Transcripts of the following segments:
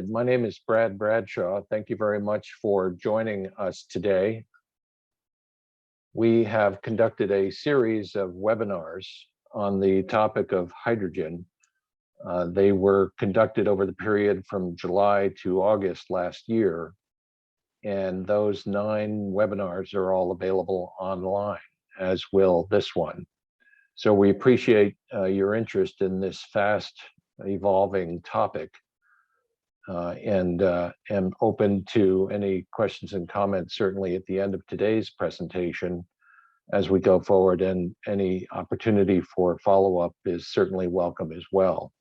My name is Brad Bradshaw. Thank you very much for joining us today. We have conducted a series of webinars on the topic of hydrogen. They were conducted over the period from July to August last year, and those 9 webinars are all available online, as will this one. So we appreciate your interest in this fast evolving topic. And am open to any questions and comments, certainly at the end of today's presentation as we go forward, and any opportunity for follow-up is certainly welcome as well.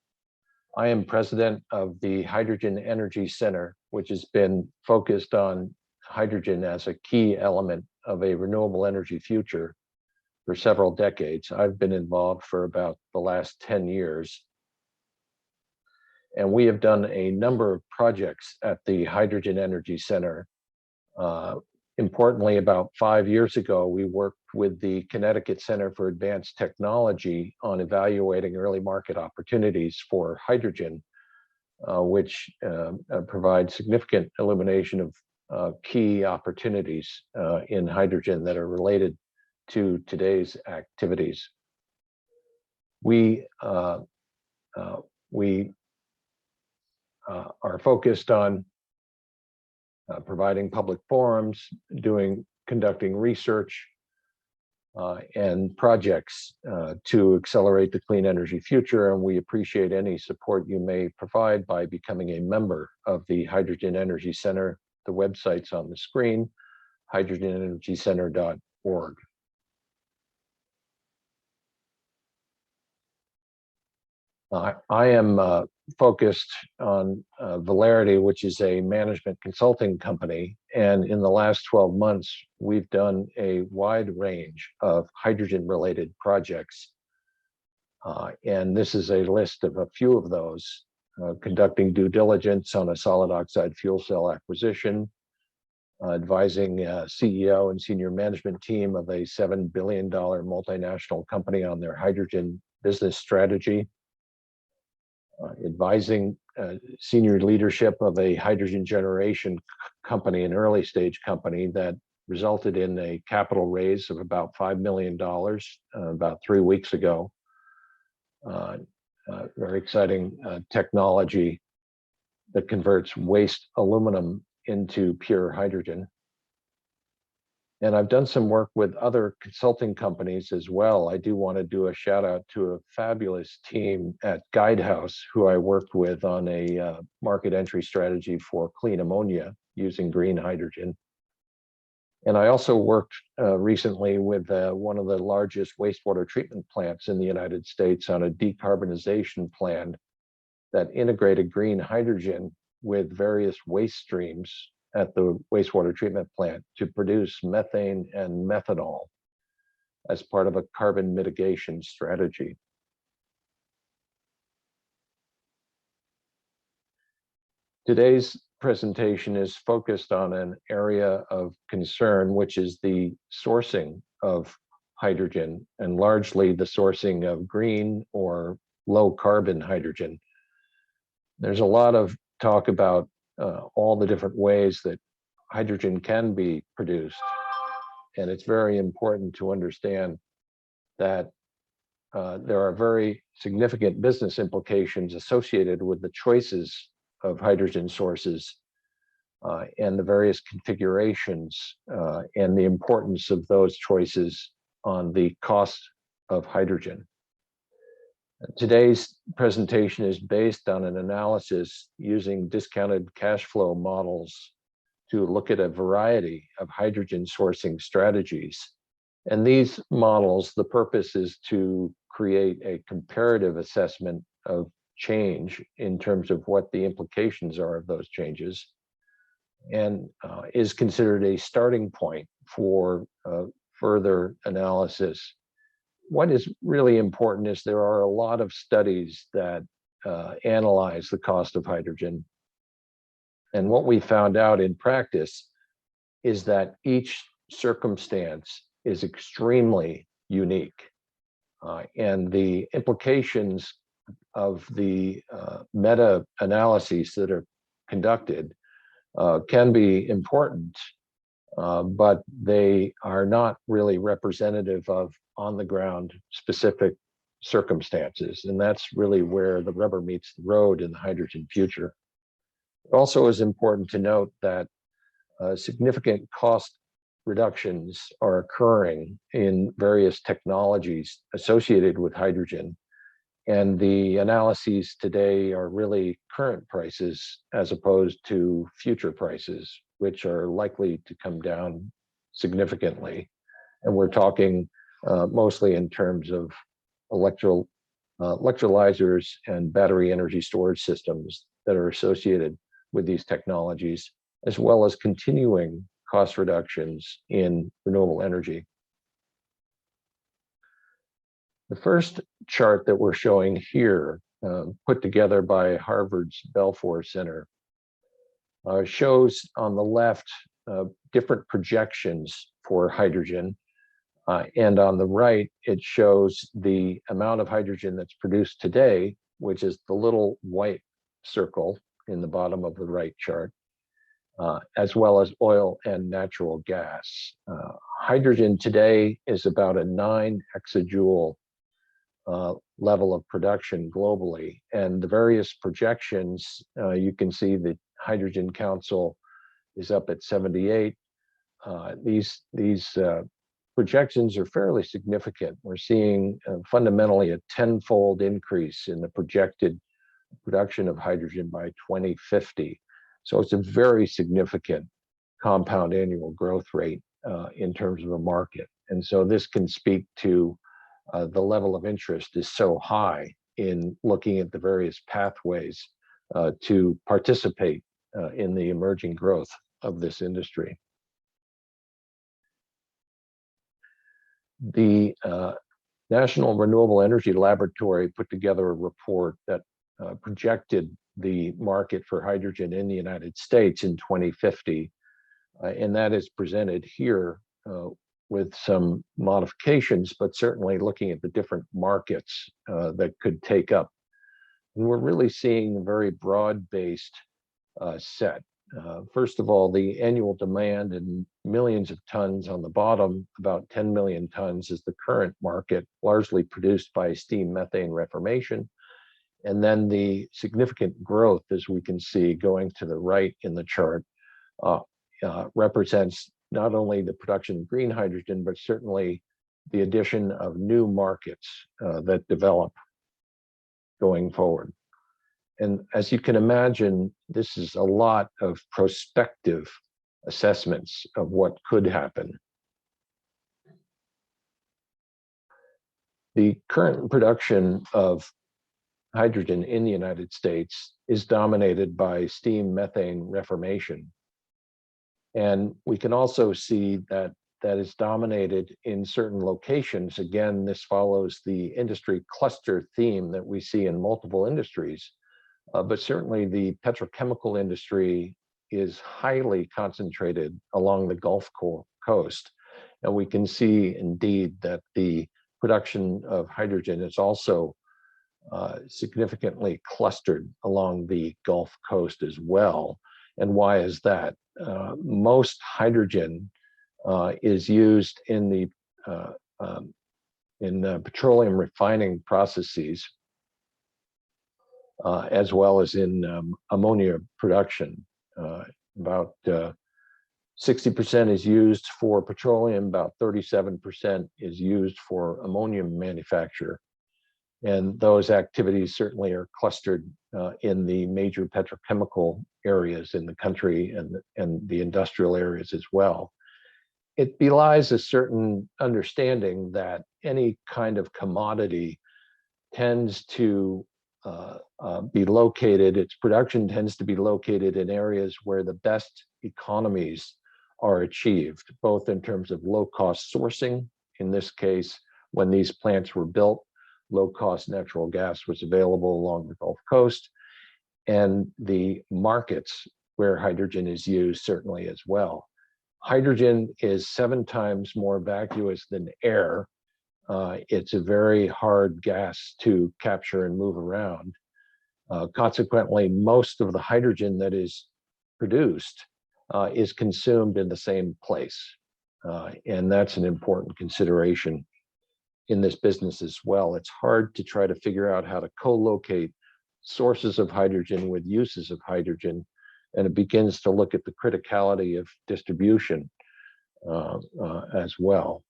I am president of the Hydrogen Energy Center, which has been focused on hydrogen as a key element of a renewable energy future for several decades. I've been involved for about the last 10 years. And we have done a number of projects at the Hydrogen Energy Center. Importantly, about 5 years ago, we worked with the Connecticut Center for Advanced Technology on evaluating early market opportunities for hydrogen, which provide significant illumination of key opportunities in hydrogen that are related to today's activities. We are focused on providing public forums, conducting research and projects to accelerate the clean energy future, and we appreciate any support you may provide by becoming a member of the Hydrogen Energy Center. The website's on the screen, hydrogenenergycenter.org. I am focused on Valerity, which is a management consulting company. And in the last 12 months, we've done a wide range of hydrogen-related projects. And this is a list of a few of those: conducting due diligence on a solid oxide fuel cell acquisition, advising CEO and senior management team of a $7 billion multinational company on their hydrogen business strategy, advising senior leadership of a hydrogen generation company, an early stage company that resulted in a capital raise of about $5 million about 3 weeks ago. Very exciting technology that converts waste aluminum into pure hydrogen. And I've done some work with other consulting companies as well. I do want to do a shout out to a fabulous team at Guidehouse, who I worked with on a market entry strategy for clean ammonia using green hydrogen. And I also worked recently with one of the largest wastewater treatment plants in the United States on a decarbonization plan that integrated green hydrogen with various waste streams at the wastewater treatment plant to produce methane and methanol as part of a carbon mitigation strategy. Today's presentation is focused on an area of concern, which is the sourcing of hydrogen, and largely the sourcing of green or low carbon hydrogen. There's a lot of talk about all the different ways that hydrogen can be produced. And it's very important to understand that there are very significant business implications associated with the choices of hydrogen sources and the various configurations and the importance of those choices on the cost of hydrogen. Today's presentation is based on an analysis using discounted cash flow models to look at a variety of hydrogen sourcing strategies. And these models, the purpose is to create a comparative assessment of change in terms of what the implications are of those changes, and is considered a starting point for further analysis. What is really important is there are a lot of studies that analyze the cost of hydrogen. And what we found out in practice is that each circumstance is extremely unique. And the implications of the meta-analyses that are conducted can be important, but they are not really representative of on-the-ground specific circumstances. And that's really where the rubber meets the road in the hydrogen future. It also is important to note that significant cost reductions are occurring in various technologies associated with hydrogen. And the analyses today are really current prices as opposed to future prices, which are likely to come down significantly. And we're talking mostly in terms of electrolyzers and battery energy storage systems that are associated with these technologies, as well as continuing cost reductions in renewable energy. The first chart that we're showing here, put together by Harvard's Belfer Center, shows on the left different projections for hydrogen. And on the right, it shows the amount of hydrogen that's produced today, which is the little white circle in the bottom of the right chart, as well as oil and natural gas. Hydrogen today is about a 9 exajoule level of production globally. And the various projections, you can see the Hydrogen Council is up at 78. These projections are fairly significant. We're seeing fundamentally a 10-fold increase in the projected production of hydrogen by 2050. So it's a very significant compound annual growth rate in terms of a market. And so this can speak to the level of interest is so high in looking at the various pathways to participate in the emerging growth of this industry. The National Renewable Energy Laboratory put together a report that projected the market for hydrogen in the United States in 2050, and that is presented here with some modifications, but certainly looking at the different markets that could take up. And we're really seeing a very broad-based set. First of all, the annual demand in millions of tons on the bottom, about 10 million tons is the current market, largely produced by steam methane reformation. And then the significant growth, as we can see going to the right in the chart, represents not only the production of green hydrogen, but certainly the addition of new markets that develop going forward. And as you can imagine, this is a lot of prospective assessments of what could happen. The current production of hydrogen in the United States is dominated by steam methane reformation. And we can also see that that is dominated in certain locations. Again, this follows the industry cluster theme that we see in multiple industries. But certainly the petrochemical industry is highly concentrated along the Gulf Coast. And we can see indeed that the production of hydrogen is also significantly clustered along the Gulf Coast as well. And why is that? Most hydrogen is used in the petroleum refining processes, as well as in ammonia production. About 60% is used for petroleum, about 37% is used for ammonium manufacture. And those activities certainly are clustered in the major petrochemical areas in the country and the industrial areas as well. It belies a certain understanding that any kind of commodity tends to be located, its production tends to be located in areas where the best economies are achieved, both in terms of low-cost sourcing. In this case, when these plants were built, low-cost natural gas was available along the Gulf Coast, and the markets where hydrogen is used certainly as well. Hydrogen is 7 times more vacuous than air. It's a very hard gas to capture and move around. Consequently, most of the hydrogen that is produced is consumed in the same place. And that's an important consideration in this business as well. It's hard to try to figure out how to co-locate sources of hydrogen with uses of hydrogen, and it begins to look at the criticality of distribution as well.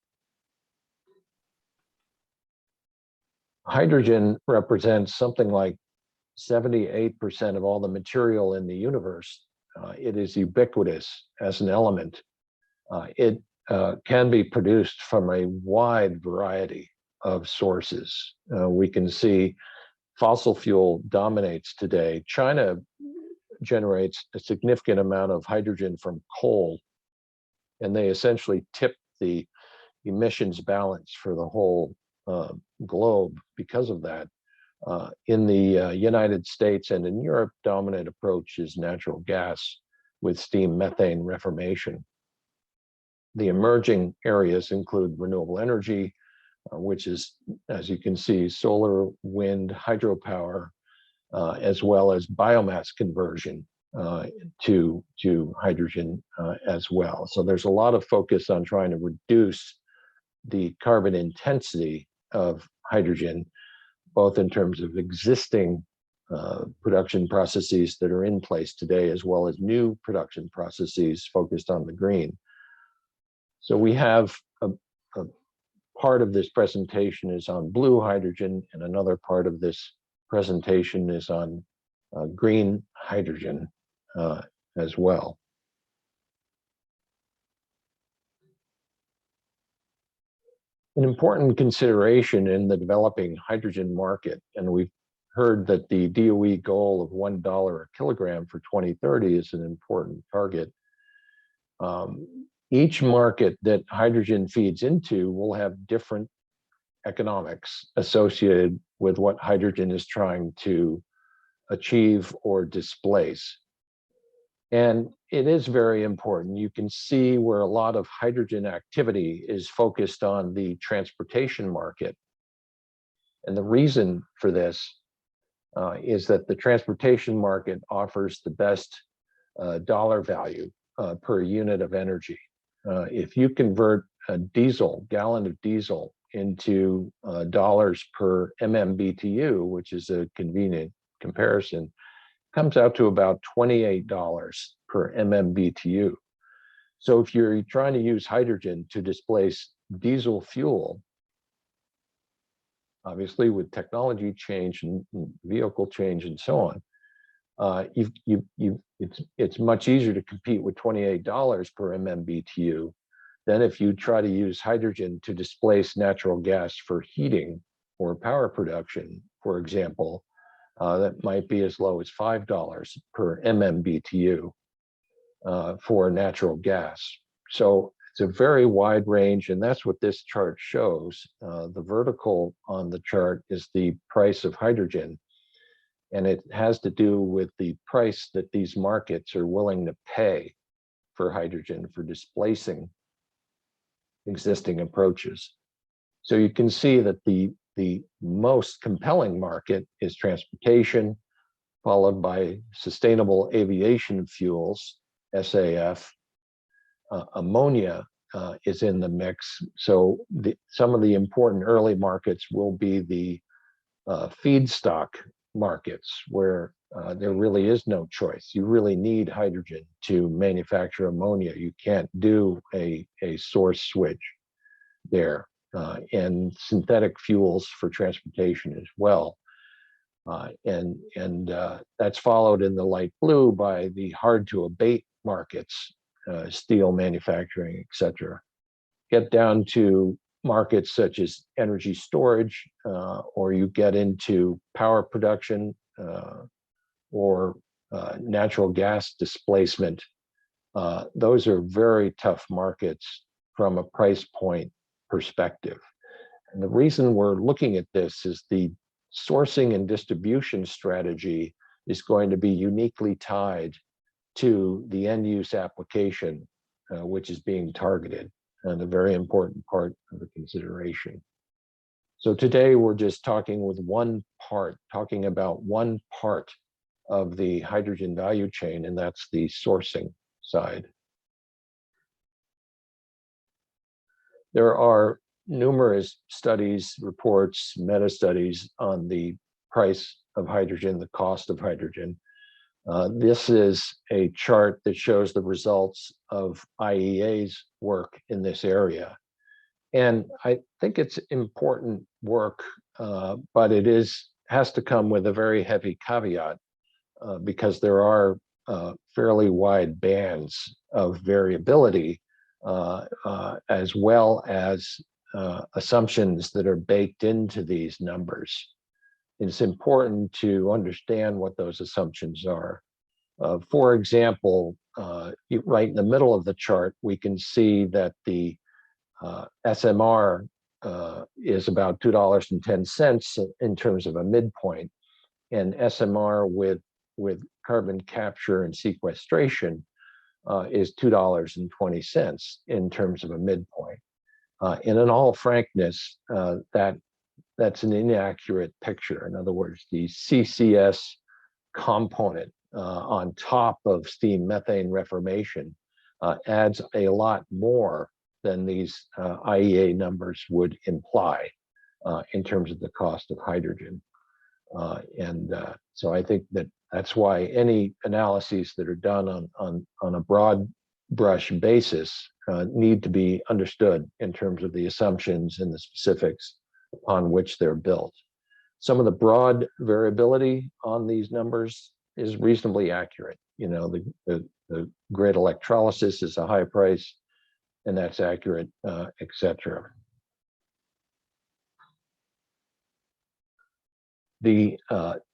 Hydrogen represents something like 78% of all the material in the universe. It is ubiquitous as an element. It can be produced from a wide variety of sources. We can see fossil fuel dominates today. China generates a significant amount of hydrogen from coal, and they essentially tip the emissions balance for the whole globe because of that. In the United States and in Europe, dominant approach is natural gas with steam methane reformation. The emerging areas include renewable energy, which is, as you can see, solar, wind, hydropower, as well as biomass conversion to hydrogen as well. So there's a lot of focus on trying to reduce the carbon intensity of hydrogen, both in terms of existing production processes that are in place today, as well as new production processes focused on the green. So we have a part of this presentation is on blue hydrogen, and another part of this presentation is on green hydrogen as well. An important consideration in the developing hydrogen market, and we've heard that the DOE goal of $1 a kilogram for 2030 is an important target. Each market that hydrogen feeds into will have different economics associated with what hydrogen is trying to achieve or displace. And it is very important. You can see where a lot of hydrogen activity is focused on the transportation market. And the reason for this is that the transportation market offers the best dollar value per unit of energy. If you convert a gallon of diesel into dollars per MMBTU, which is a convenient comparison, comes out to about $28 per MMBTU. So if you're trying to use hydrogen to displace diesel fuel, obviously with technology change and vehicle change and so on, it's much easier to compete with $28 per MMBTU than if you try to use hydrogen to displace natural gas for heating or power production, for example. That might be as low as $5 per MMBTU for natural gas. So it's a very wide range, and that's what this chart shows. The vertical on the chart is the price of hydrogen, and it has to do with the price that these markets are willing to pay for hydrogen for displacing existing approaches. So you can see that the most compelling market is transportation, followed by sustainable aviation fuels, SAF. Ammonia is in the mix. So some of the important early markets will be the feedstock markets, where there really is no choice. You really need hydrogen to manufacture ammonia. You can't do a source switch there. And synthetic fuels for transportation as well. And that's followed in the light blue by the hard to abate markets, steel manufacturing, et cetera. Get down to markets such as energy storage, or you get into power production or natural gas displacement. Those are very tough markets from a price point perspective. And the reason we're looking at this is the sourcing and distribution strategy is going to be uniquely tied to the end use application, which is being targeted, and a very important part of the consideration. So today we're just talking about one part of the hydrogen value chain, and that's the sourcing side. There are numerous studies, reports, meta-studies on the price of hydrogen, the cost of hydrogen. This is a chart that shows the results of IEA's work in this area. And I think it's important work, but it has to come with a very heavy caveat because there are fairly wide bands of variability as well as assumptions that are baked into these numbers. It's important to understand what those assumptions are. For example, right in the middle of the chart, we can see that the SMR is about $2.10 in terms of a midpoint, and SMR with carbon capture and sequestration is $2.20 in terms of a midpoint. And in all frankness, that's an inaccurate picture. In other words, the CCS component on top of steam methane reformation adds a lot more than these IEA numbers would imply in terms of the cost of hydrogen. So I think that's why any analyses that are done on a broad brush basis need to be understood in terms of the assumptions and the specifics upon which they're built. Some of the broad variability on these numbers is reasonably accurate. You know, the grid electrolysis is a high price, and that's accurate, et cetera.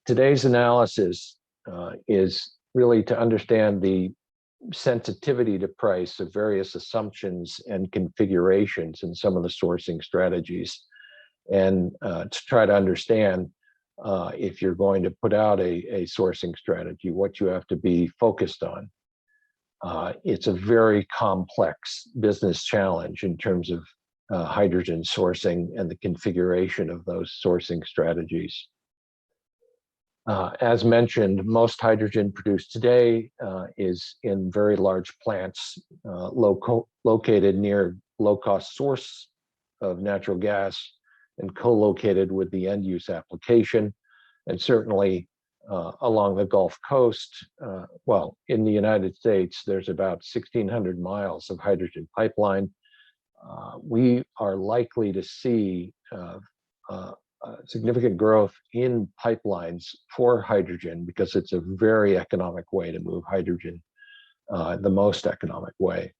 Today's analysis is really to understand the sensitivity to price of various assumptions and configurations in some of the sourcing strategies, and to try to understand if you're going to put out a sourcing strategy, what you have to be focused on. It's a very complex business challenge in terms of hydrogen sourcing and the configuration of those sourcing strategies. As mentioned, most hydrogen produced today is in very large plants located near low-cost source of natural gas and co-located with the end-use application, and certainly along the Gulf Coast. Well, in the United States, there's about 1,600 miles of hydrogen pipeline. We are likely to see significant growth in pipelines for hydrogen because it's a very economic way to move hydrogen, the most economic way,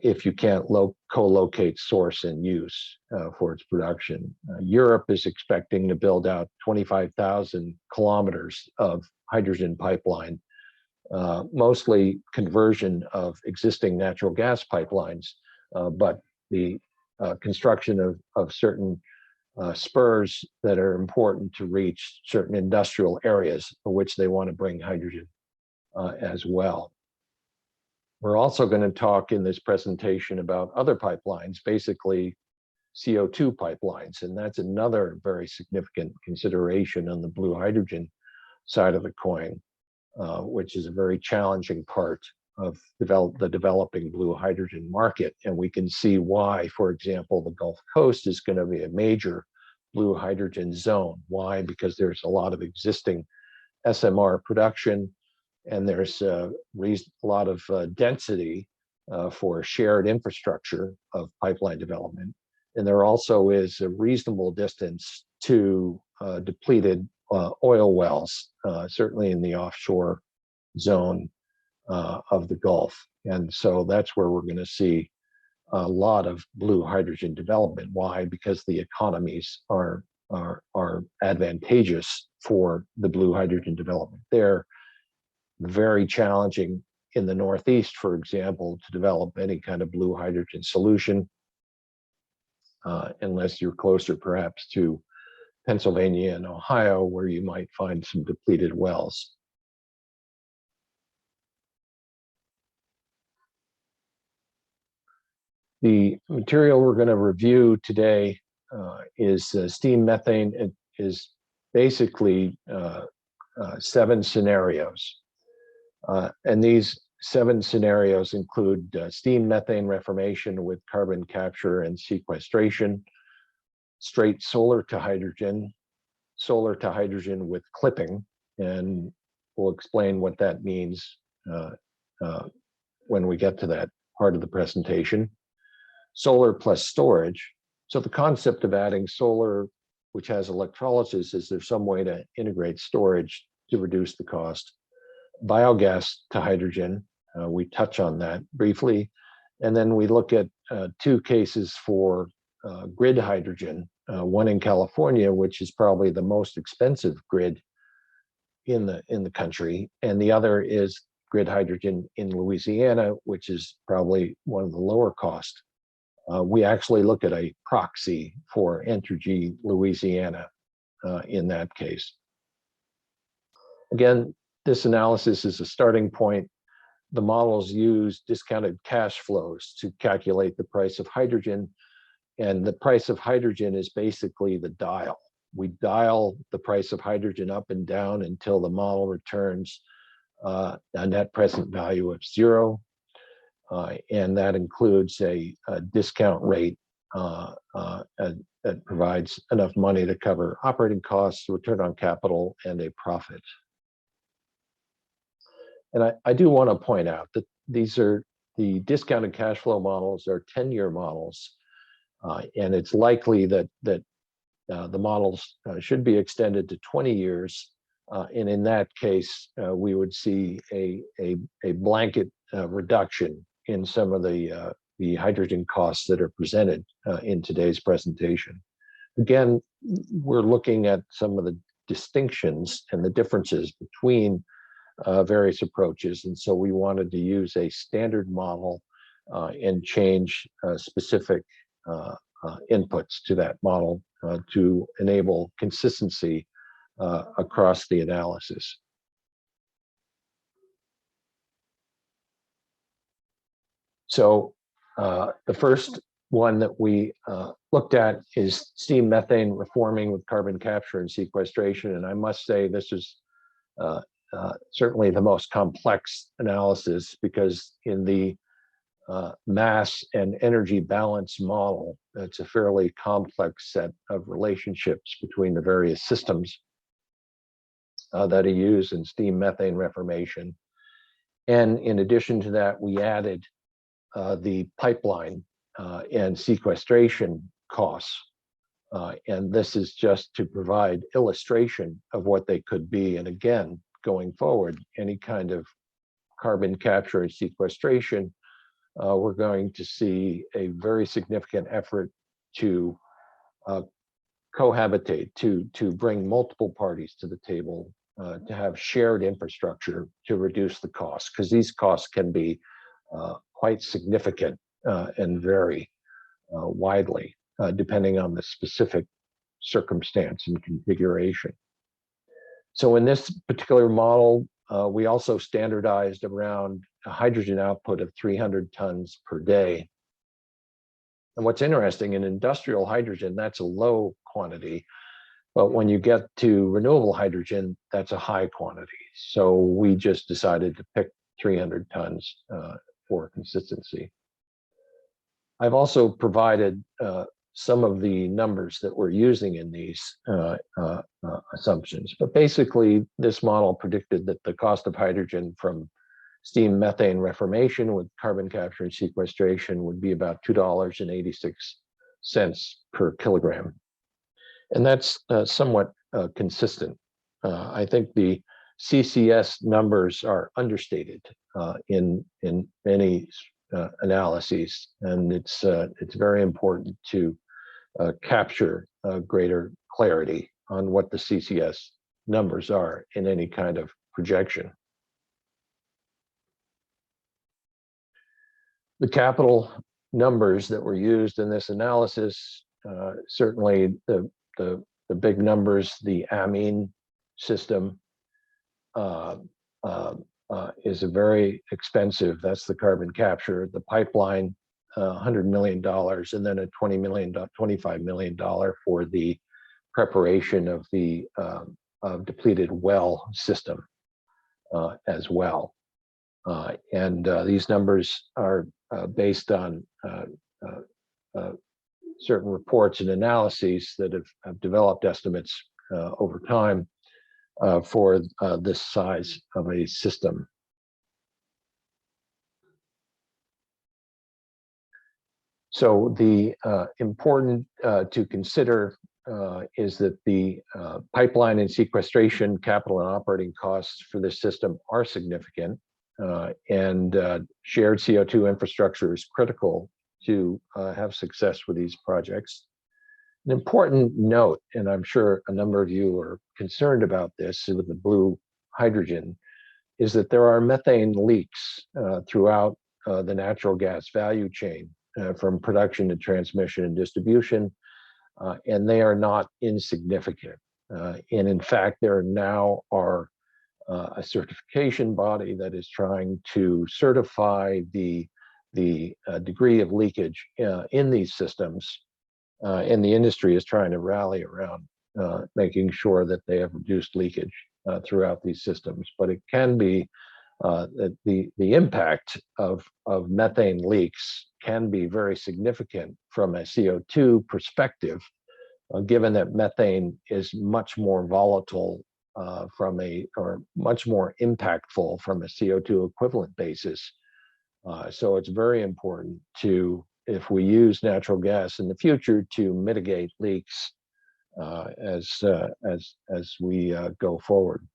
if you can't co-locate source and use for its production. Europe is expecting to build out 25,000 kilometers of hydrogen pipeline, mostly conversion of existing natural gas pipelines, but the construction of certain spurs that are important to reach certain industrial areas for which they want to bring hydrogen as well. We're also going to talk in this presentation about other pipelines, basically CO2 pipelines, and that's another very significant consideration on the blue hydrogen side of the coin, which is a very challenging part of the developing blue hydrogen market. And we can see why, for example, the Gulf Coast is going to be a major blue hydrogen zone. Why? Because there's a lot of existing SMR production, and there's a lot of density for shared infrastructure of pipeline development. And there also is a reasonable distance to depleted oil wells, certainly in the offshore zone of the Gulf. And so that's where we're going to see a lot of blue hydrogen development. Why? Because the economies are advantageous for the blue hydrogen development. They're very challenging in the Northeast, for example, to develop any kind of blue hydrogen solution, unless you're closer perhaps to Pennsylvania and Ohio, where you might find some depleted wells. The material we're going to review today is steam methane. It is basically 7 scenarios. And these 7 scenarios include steam methane reformation with carbon capture and sequestration, straight solar to hydrogen with clipping, and we'll explain what that means when we get to that part of the presentation. Solar plus storage. So the concept of adding solar, which has electrolysis, is there some way to integrate storage to reduce the cost? Biogas to hydrogen, we touch on that briefly. And then we look at 2 cases for grid hydrogen, one in California, which is probably the most expensive grid in the country, and the other is grid hydrogen in Louisiana, which is probably one of the lower cost. We actually look at a proxy for Entergy Louisiana in that case. Again, this analysis is a starting point. The models use discounted cash flows to calculate the price of hydrogen, and the price of hydrogen is basically the dial. We dial the price of hydrogen up and down until the model returns a net present value of 0. And that includes a discount rate that provides enough money to cover operating costs, return on capital, and a profit. And I do want to point out that these are the discounted cash flow models are 10-year models, and it's likely that the models should be extended to 20 years. And in that case, we would see a blanket reduction in some of the hydrogen costs that are presented in today's presentation. Again, we're looking at some of the distinctions and the differences between various approaches. And so we wanted to use a standard model and change specific inputs to that model to enable consistency across the analysis. So the first one that we looked at is steam methane reforming with carbon capture and sequestration. And I must say this is certainly the most complex analysis, because in the mass and energy balance model, it's a fairly complex set of relationships between the various systems that are used in steam methane reformation. And in addition to that, we added the pipeline and sequestration costs. And this is just to provide illustration of what they could be. And again, going forward, any kind of carbon capture and sequestration, we're going to see a very significant effort to cohabitate, to bring multiple parties to the table, to have shared infrastructure to reduce the costs, because these costs can be quite significant and vary widely depending on the specific circumstance and configuration. So in this particular model, we also standardized around a hydrogen output of 300 tons per day. And what's interesting, in industrial hydrogen, that's a low quantity. But when you get to renewable hydrogen, that's a high quantity. So we just decided to pick 300 tons for consistency. I've also provided some of the numbers that we're using in these assumptions. But basically, this model predicted that the cost of hydrogen from steam methane reformation with carbon capture and sequestration would be about $2.86 per kilogram. And that's somewhat consistent. I think the CCS numbers are understated in many analyses, and it's very important to capture greater clarity on what the CCS numbers are in any kind of projection. The capital numbers that were used in this analysis, certainly the big numbers, the amine system is a very expensive, that's the carbon capture. The pipeline $100 million, and then a $25 million for the preparation of the depleted well system as well. And these numbers are based on certain reports and analyses that have developed estimates over time for this size of a system. So the important to consider is that the pipeline and sequestration capital and operating costs for this system are significant, and shared CO2 infrastructure is critical to have success with these projects. An important note, and I'm sure a number of you are concerned about this with the blue hydrogen, is that there are methane leaks throughout the natural gas value chain from production to transmission and distribution, and they are not insignificant. And in fact, there now are a certification body that is trying to certify the degree of leakage in these systems, and the industry is trying to rally around making sure that they have reduced leakage throughout these systems. But it can be the impact of methane leaks can be very significant from a CO2 perspective, given that methane is much more volatile or much more impactful from a CO2 equivalent basis. So it's very important to, if we use natural gas in the future, to mitigate leaks as we go forward.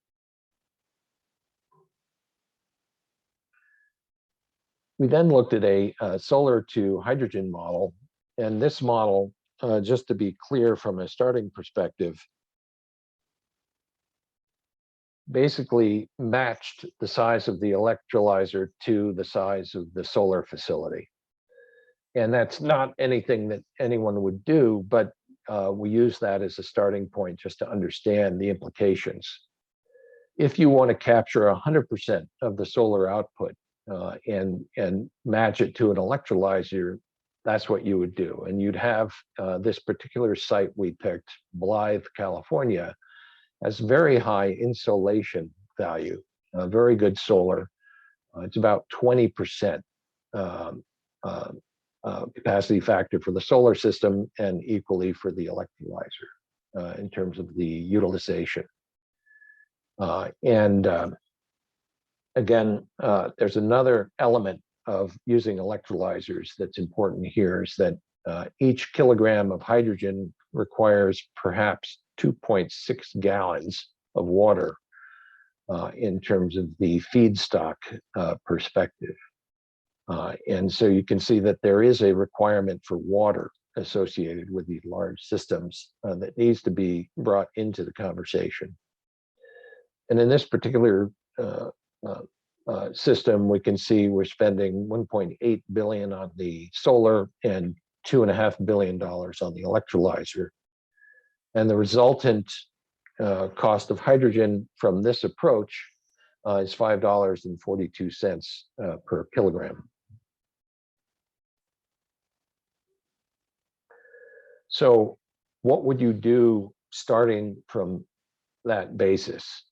We then looked at a solar to hydrogen model, and this model, just to be clear from a starting perspective, basically matched the size of the electrolyzer to the size of the solar facility. And that's not anything that anyone would do, but we use that as a starting point just to understand the implications. If you want to capture 100% of the solar output and match it to an electrolyzer, that's what you would do. And you'd have this particular site we picked, Blythe, California, has very high insolation value, very good solar. It's about 20% capacity factor for the solar system and equally for the electrolyzer in terms of the utilization. Again, there's another element of using electrolyzers that's important here, is that each kilogram of hydrogen requires perhaps 2.6 gallons of water in terms of the feedstock perspective. And so you can see that there is a requirement for water associated with these large systems that needs to be brought into the conversation. And in this particular system, we can see we're spending $1.8 billion on the solar and $2.5 billion on the electrolyzer. And the resultant cost of hydrogen from this approach is $5.42 per kilogram. So what would you do starting from that basis?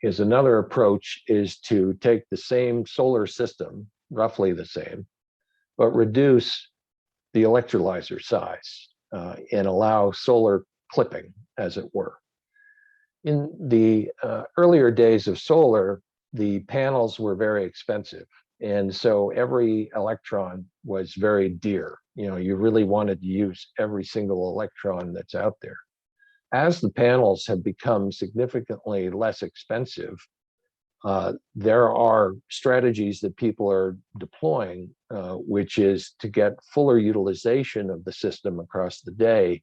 Is another approach is to take the same solar system, roughly the same, but reduce the electrolyzer size and allow solar clipping, as it were. In the earlier days of solar, the panels were very expensive. And so every electron was very dear. You know, you really wanted to use every single electron that's out there. As the panels have become significantly less expensive, there are strategies that people are deploying, which is to get fuller utilization of the system across the day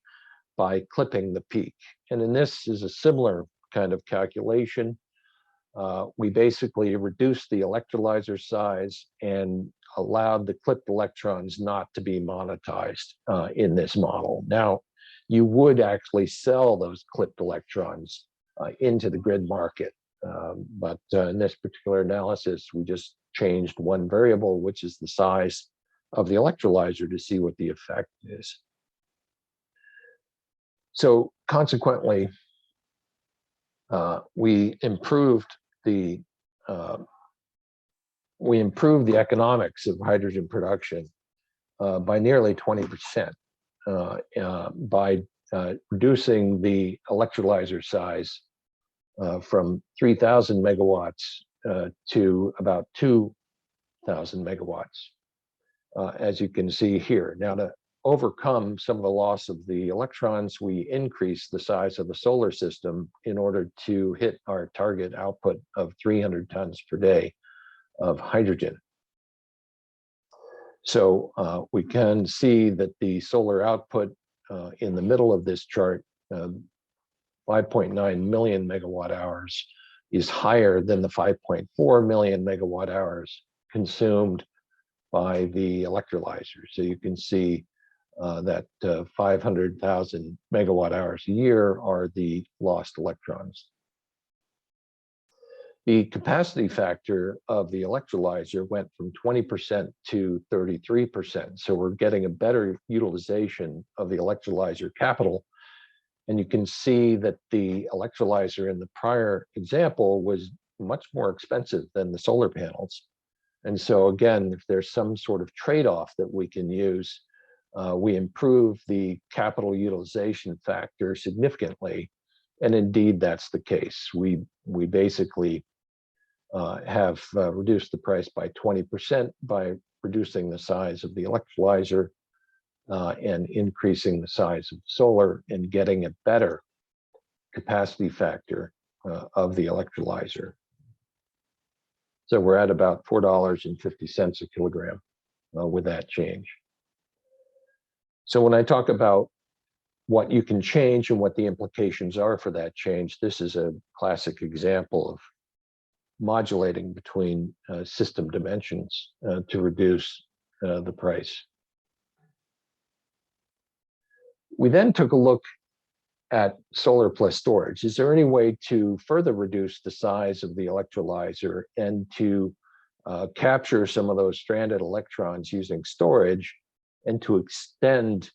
by clipping the peak. And in this is a similar kind of calculation. We basically reduced the electrolyzer size and allowed the clipped electrons not to be monetized in this model. Now, you would actually sell those clipped electrons into the grid market. But in this particular analysis, we just changed one variable, which is the size of the electrolyzer to see what the effect is. So consequently, we improved the economics of hydrogen production by nearly 20% by reducing the electrolyzer size from 3,000 megawatts to about 2,000 megawatts, as you can see here. Now, to overcome some of the loss of the electrons, we increased the size of the solar system in order to hit our target output of 300 tons per day of hydrogen. So we can see that the solar output in the middle of this chart, 5.9 million megawatt hours, is higher than the 5.4 million megawatt hours consumed by the electrolyzer. So you can see that 500,000 megawatt hours a year are the lost electrons. The capacity factor of the electrolyzer went from 20% to 33%. So we're getting a better utilization of the electrolyzer capital. And you can see that the electrolyzer in the prior example was much more expensive than the solar panels. And so again, if there's some sort of trade-off that we can use, we improve the capital utilization factor significantly. And indeed, that's the case. We basically have reduced the price by 20% by reducing the size of the electrolyzer and increasing the size of solar and getting a better capacity factor of the electrolyzer. So we're at about $4.50 a kilogram with that change. So when I talk about what you can change and what the implications are for that change, this is a classic example of modulating between system dimensions to reduce the price. We then took a look at solar plus storage. Is there any way to further reduce the size of the electrolyzer and to capture some of those stranded electrons using storage and to extend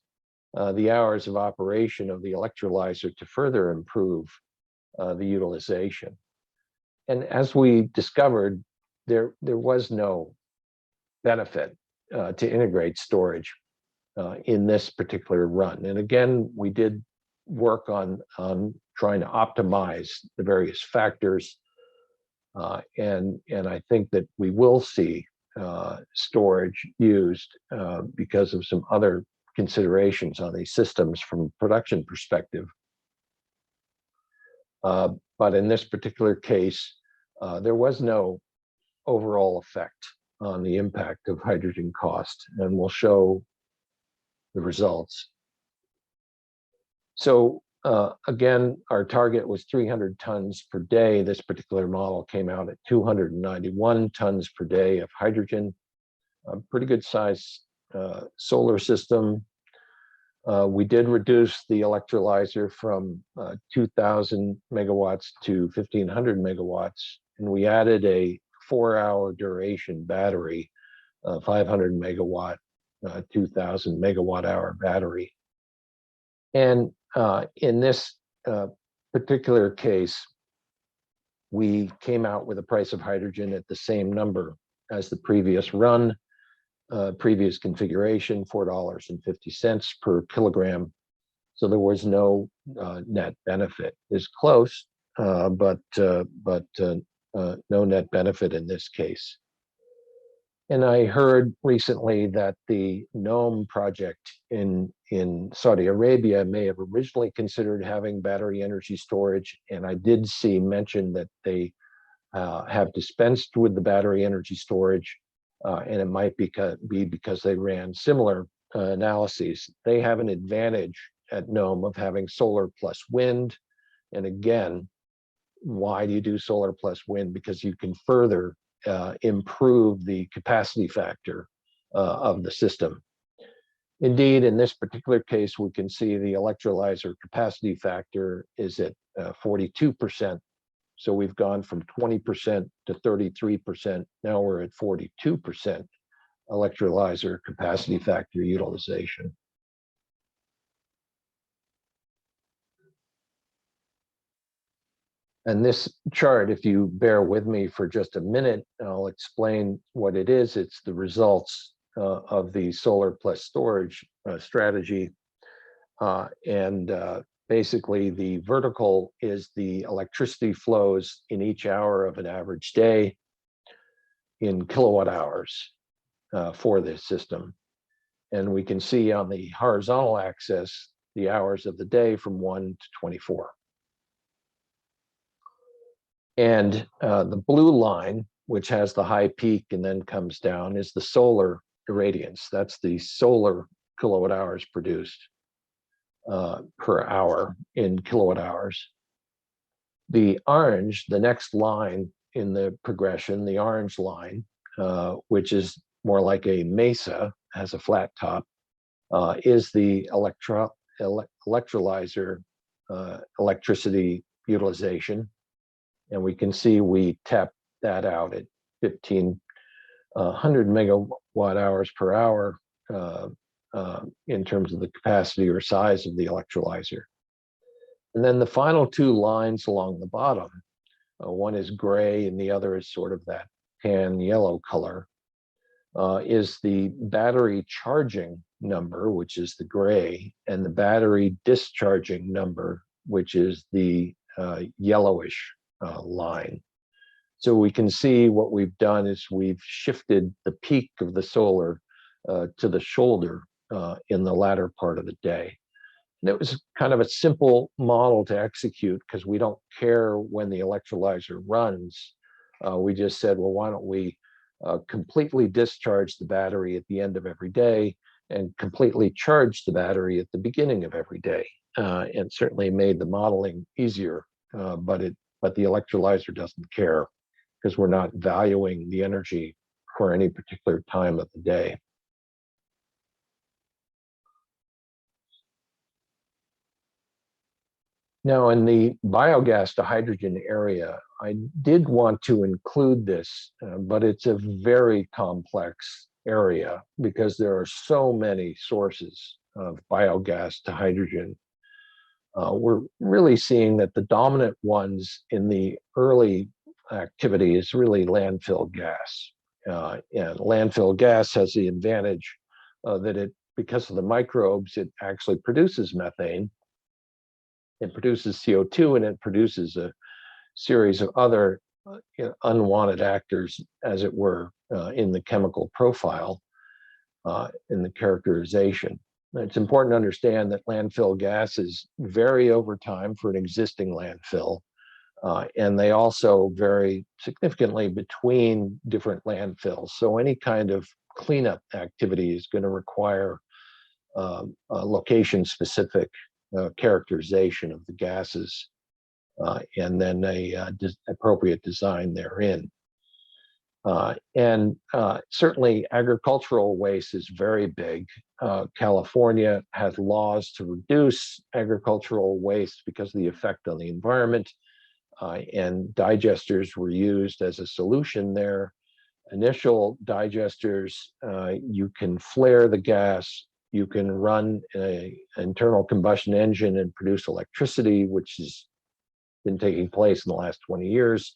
the hours of operation of the electrolyzer to further improve the utilization? And as we discovered, there was no benefit to integrate storage in this particular run. And again, we did work on trying to optimize the various factors. And I think that we will see storage used because of some other considerations on these systems from a production perspective. But in this particular case, there was no overall effect on the impact of hydrogen cost, and we'll show the results. So again, our target was 300 tons per day. This particular model came out at 291 tons per day of hydrogen. A pretty good size solar system. We did reduce the electrolyzer from 2,000 megawatts to 1,500 megawatts, and we added a 4-hour duration battery, 500 megawatt, 2,000 megawatt hour battery. And in this particular case, we came out with a price of hydrogen at the same number as the previous run, previous configuration, $4.50 per kilogram. So there was no net benefit. It's close, but no net benefit in this case. And I heard recently that the NEOM project in Saudi Arabia may have originally considered having battery energy storage, and I did see mention that they have dispensed with the battery energy storage, and it might be because they ran similar analyses. They have an advantage at NEOM of having solar plus wind, and again, why do you do solar plus wind? Because you can further improve the capacity factor of the system. Indeed, in this particular case, we can see the electrolyzer capacity factor is at 42%. So we've gone from 20% to 33%. Now we're at 42% electrolyzer capacity factor utilization. And this chart, if you bear with me for just a minute, I'll explain what it is. It's the results of the solar plus storage strategy. Basically, the vertical is the electricity flows in each hour of an average day in kilowatt hours for this system. And we can see on the horizontal axis the hours of the day from 1 to 24. And the blue line, which has the high peak and then comes down, is the solar irradiance. That's the solar kilowatt hours produced per hour in kilowatt hours. The orange, the next line in the progression, the orange line, which is more like a mesa, has a flat top, is the electrolyzer electricity utilization. And we can see we tap that out at 1,500 megawatt hours per hour in terms of the capacity or size of the electrolyzer. And then the final two lines along the bottom, one is gray and the other is sort of that tan yellow color, is the battery charging number, which is the gray, and the battery discharging number, which is the yellowish line. So we can see what we've done is we've shifted the peak of the solar to the shoulder in the latter part of the day. And it was kind of a simple model to execute because we don't care when the electrolyzer runs. We just said, well, why don't we completely discharge the battery at the end of every day and completely charge the battery at the beginning of every day. And certainly made the modeling easier, but the electrolyzer doesn't care because we're not valuing the energy for any particular time of the day. Now, in the biogas to hydrogen area, I did want to include this, but it's a very complex area because there are so many sources of biogas to hydrogen. We're really seeing that the dominant ones in the early activity is really landfill gas. And landfill gas has the advantage that it, because of the microbes, it actually produces methane. It produces CO2 and it produces a series of other unwanted actors, as it were, in the chemical profile, in the characterization. It's important to understand that landfill gases vary over time for an existing landfill, and they also vary significantly between different landfills. So any kind of cleanup activity is going to require a location-specific characterization of the gases, and then a appropriate design therein. Certainly agricultural waste is very big. California has laws to reduce agricultural waste because of the effect on the environment, and digesters were used as a solution there. Initial digesters, you can flare the gas, you can run an internal combustion engine and produce electricity, which has been taking place in the last 20 years,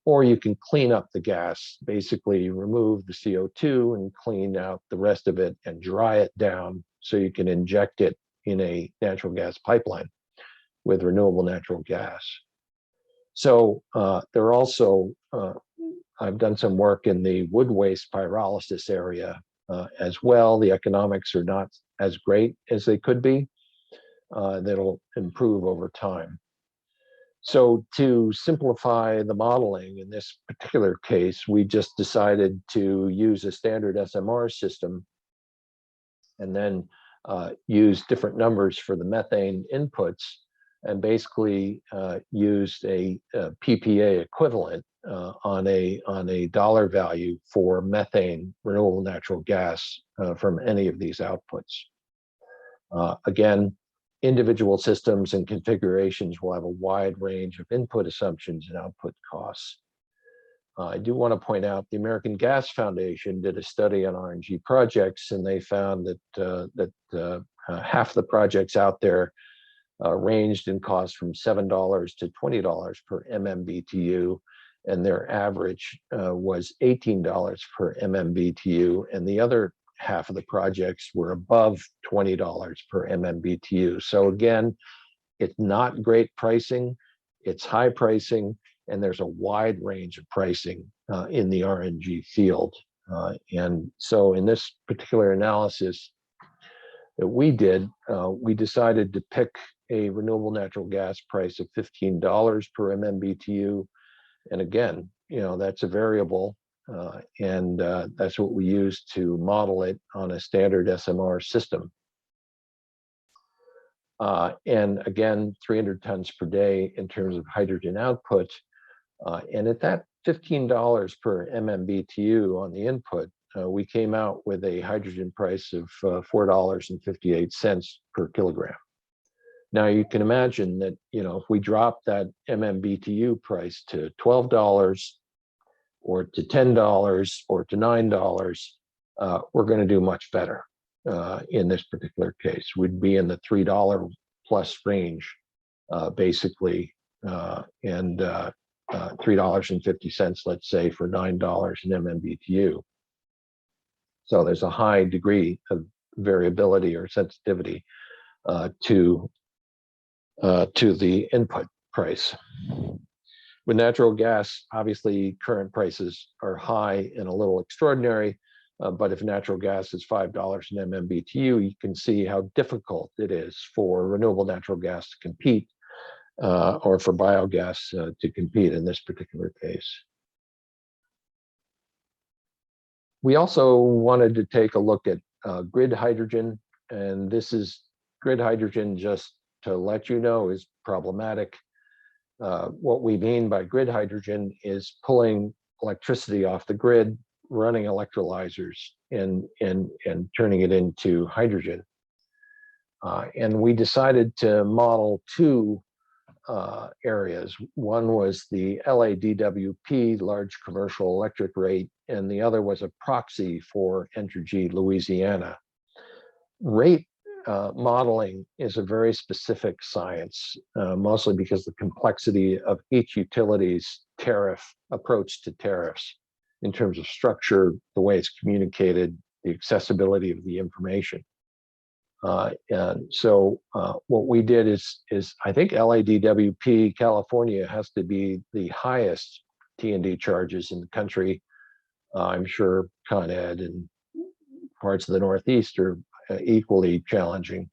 or you can clean up the gas, basically remove the CO2 and clean out the rest of it and dry it down so you can inject it in a natural gas pipeline with renewable natural gas. So there are also, I've done some work in the wood waste pyrolysis area as well. The economics are not as great as they could be. That'll improve over time. So to simplify the modeling in this particular case, we just decided to use a standard SMR system and then use different numbers for the methane inputs and basically used a PPA equivalent on a dollar value for methane, renewable natural gas, from any of these outputs. Again, individual systems and configurations will have a wide range of input assumptions and output costs. I do want to point out the American Gas Foundation did a study on RNG projects, and they found that half the projects out there ranged in cost from $7 to $20 per MMBTU, and their average was $18 per MMBTU, and the other half of the projects were above $20 per MMBTU. So again, it's not great pricing, it's high pricing, and there's a wide range of pricing in the RNG field. And so in this particular analysis that we did, we decided to pick a renewable natural gas price of $15 per MMBTU. And again, that's a variable, and that's what we use to model it on a standard SMR system. And again, 300 tons per day in terms of hydrogen output. And at that $15 per MMBTU on the input, we came out with a hydrogen price of $4.58 per kilogram. Now you can imagine that, if we drop that MMBTU price to $12 or to $10 or to $9, we're going to do much better in this particular case. We'd be in the $3 plus range, basically, and $3.50, let's say, for $9 an MMBTU. So there's a high degree of variability or sensitivity to the input price. With natural gas, obviously current prices are high and a little extraordinary, but if natural gas is $5 an MMBTU, you can see how difficult it is for renewable natural gas to compete, or for biogas to compete in this particular case. We also wanted to take a look at grid hydrogen, and this is grid hydrogen, just to let you know, is problematic. What we mean by grid hydrogen is pulling electricity off the grid, running electrolyzers, and turning it into hydrogen. And we decided to model two areas. One was the LADWP, Large Commercial Electric Rate, and the other was a proxy for Entergy Louisiana. Rate modeling is a very specific science, mostly because the complexity of each utility's tariff approach to tariffs in terms of structure, the way it's communicated, the accessibility of the information. And so what we did is I think LADWP California has to be the highest T&D charges in the country. I'm sure Con Ed and parts of the Northeast are equally challenging.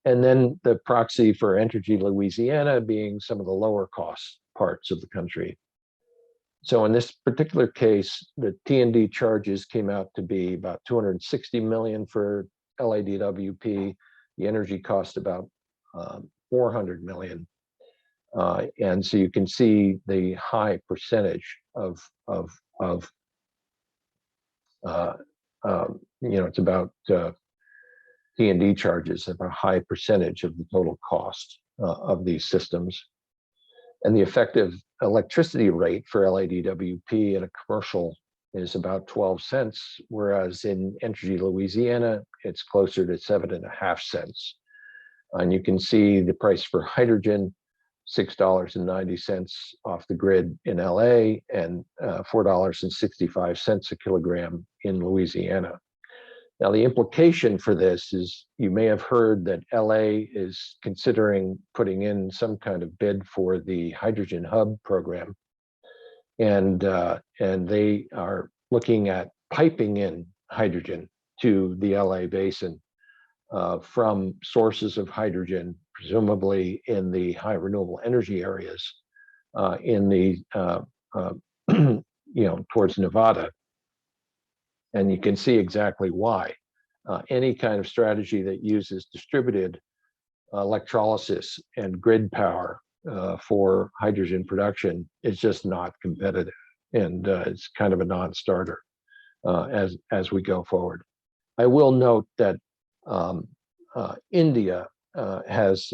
And then the proxy for Entergy Louisiana being some of the lower cost parts of the country. So in this particular case, the T&D charges came out to be about $260 million for LADWP. The energy cost about $400 million. And so you can see the high percentage of it's about T&D charges of a high percentage of the total cost of these systems. And the effective electricity rate for LADWP in a commercial is about 12 cents, whereas in Entergy Louisiana, it's closer to 7.5 cents. And you can see the price for hydrogen, $6.90 off the grid in LA, and $4.65 a kilogram in Louisiana. Now, the implication for this is you may have heard that LA is considering putting in some kind of bid for the Hydrogen Hub program. And they are looking at piping in hydrogen to the LA basin from sources of hydrogen, presumably in the high renewable energy areas in the towards Nevada. And you can see exactly why. Any kind of strategy that uses distributed electrolysis and grid power for hydrogen production is just not competitive, and it's kind of a non-starter as we go forward. I will note that India has,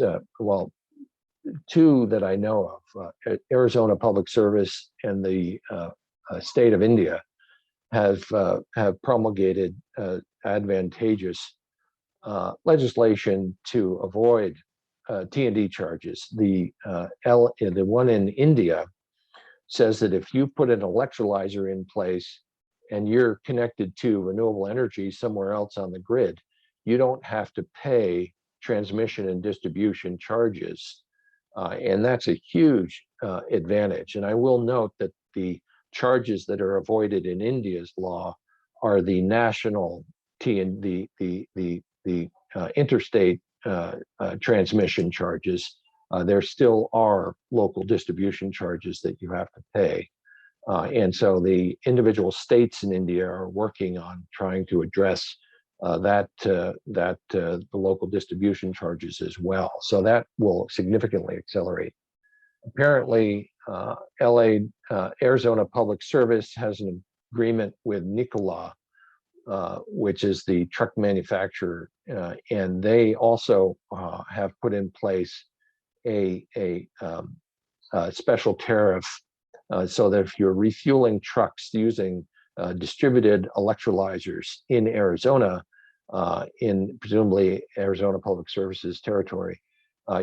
two that I know of, Arizona Public Service and the state of India have promulgated advantageous legislation to avoid T&D charges. The one in India says that if you put an electrolyzer in place and you're connected to renewable energy somewhere else on the grid, you don't have to pay transmission and distribution charges. And that's a huge advantage. And I will note that the charges that are avoided in India's law are the national the interstate transmission charges. There still are local distribution charges that you have to pay. And so the individual states in India are working on trying to address the local distribution charges as well. So that will significantly accelerate. Apparently, Arizona Public Service has an agreement with Nikola, which is the truck manufacturer, and they also have put in place a special tariff so that if you're refueling trucks using distributed electrolyzers in Arizona, in presumably Arizona Public Services territory,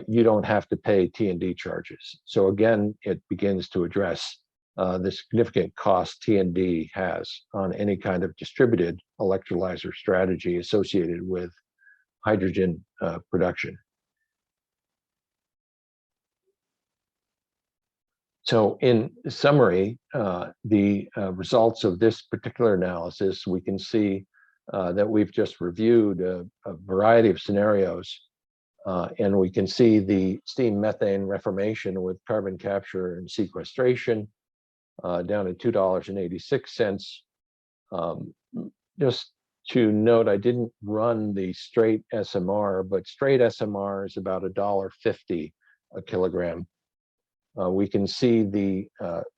you don't have to pay T&D charges. So again, it begins to address the significant cost T&D has on any kind of distributed electrolyzer strategy associated with hydrogen production. So in summary, the results of this particular analysis, we can see that we've just reviewed a variety of scenarios, and we can see the steam methane reformation with carbon capture and sequestration down to $2.86. Just to note, I didn't run the straight SMR, but straight SMR is about $1.50 a kilogram. We can see the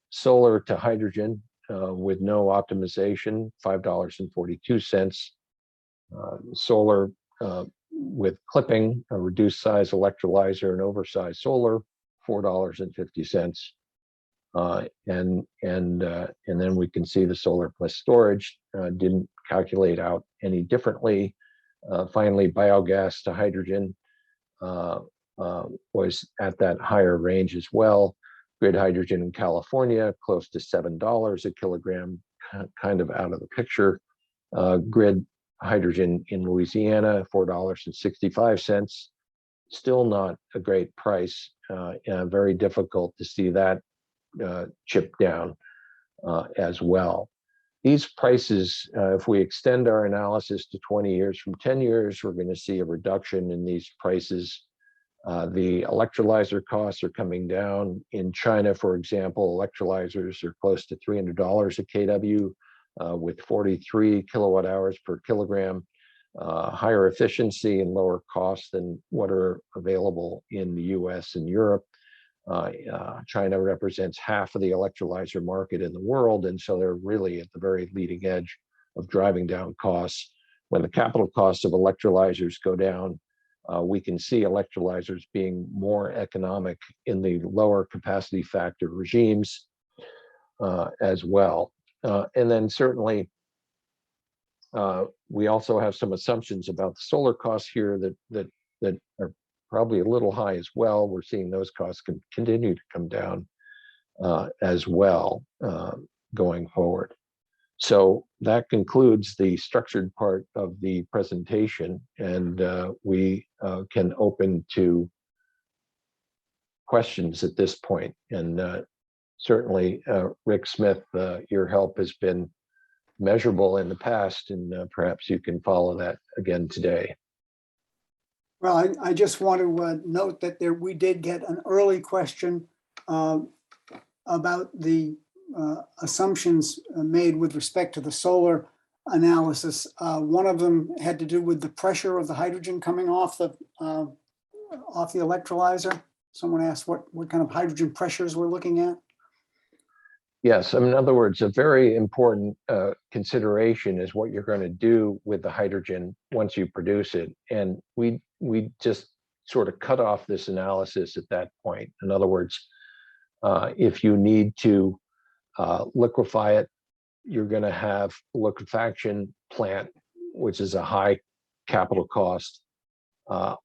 solar to hydrogen with no optimization, $5.42. Solar with clipping, a reduced size electrolyzer and oversized solar, $4.50. And then we can see the solar plus storage didn't calculate out any differently. Finally, biogas to hydrogen was at that higher range as well. Grid hydrogen in California, close to $7 a kilogram, kind of out of the picture. Grid hydrogen in Louisiana, $4.65. Still not a great price. Very difficult to see that chip down as well. These prices, if we extend our analysis to 20 years from 10 years, we're going to see a reduction in these prices. The electrolyzer costs are coming down. In China, for example, electrolyzers are close to $300 a kW with 43 kilowatt hours per kilogram, higher efficiency and lower cost than what are available in the US and Europe. China represents half of the electrolyzer market in the world, and so they're really at the very leading edge of driving down costs. When the capital costs of electrolyzers go down, we can see electrolyzers being more economic in the lower capacity factor regimes as well. And then certainly, we also have some assumptions about the solar costs here that are probably a little high as well. We're seeing those costs can continue to come down as well going forward. So that concludes the structured part of the presentation, and we can open to questions at this point. And certainly, Rick Smith, your help has been measurable in the past, and perhaps you can follow that again today. Well, I just want to note that we did get an early question about the assumptions made with respect to the solar analysis. One of them had to do with the pressure of the hydrogen coming off the electrolyzer. Someone asked what kind of hydrogen pressures we're looking at. Yes, in other words, a very important consideration is what you're going to do with the hydrogen once you produce it. And we just sort of cut off this analysis at that point. In other words, if you need to liquefy it. You're going to have a liquefaction plant, which is a high capital cost,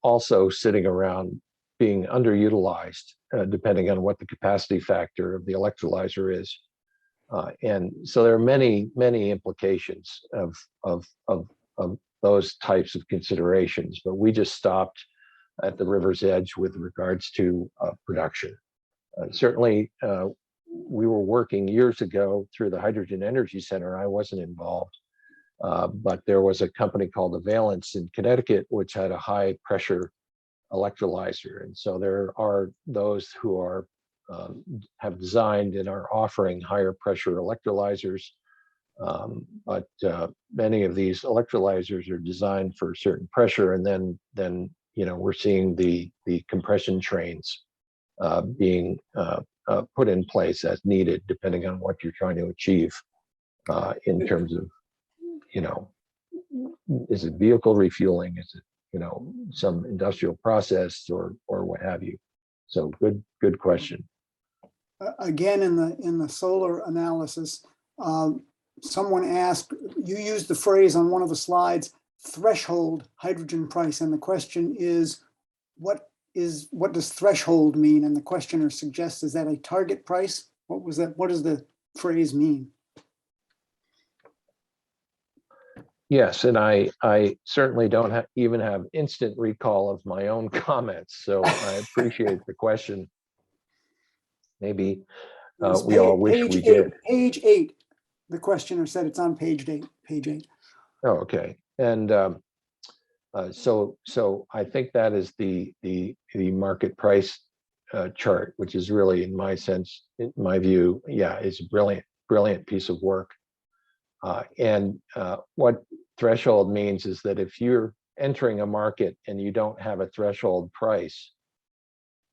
also sitting around being underutilized, depending on what the capacity factor of the electrolyzer is. And so there are many, many implications of those types of considerations, but we just stopped at the river's edge with regards to production. Certainly, we were working years ago through the Hydrogen Energy Center. I wasn't involved, but there was a company called Avalence in Connecticut, which had a high pressure electrolyzer. And so there are those who are have designed and are offering higher pressure electrolyzers. But many of these electrolyzers are designed for a certain pressure, and then we're seeing the compression trains being put in place as needed, depending on what you're trying to achieve in terms of, is it vehicle refueling? Is it, some industrial process or what have you? So good question. Again, in the solar analysis, someone asked, you used the phrase on one of the slides, threshold hydrogen price, and the question is, what does threshold mean? And the questioner suggests, is that a target price? What was that? What does the phrase mean? Yes, and I certainly don't even have instant recall of my own comments, so I appreciate the question. Maybe we all wish we did. Page 8. The questioner said it's on page 8. Page 8. Oh, okay. And so I think that is the market price chart, which is really, in my sense, in my view, yeah, is a brilliant piece of work. And what threshold means is that if you're entering a market and you don't have a threshold price,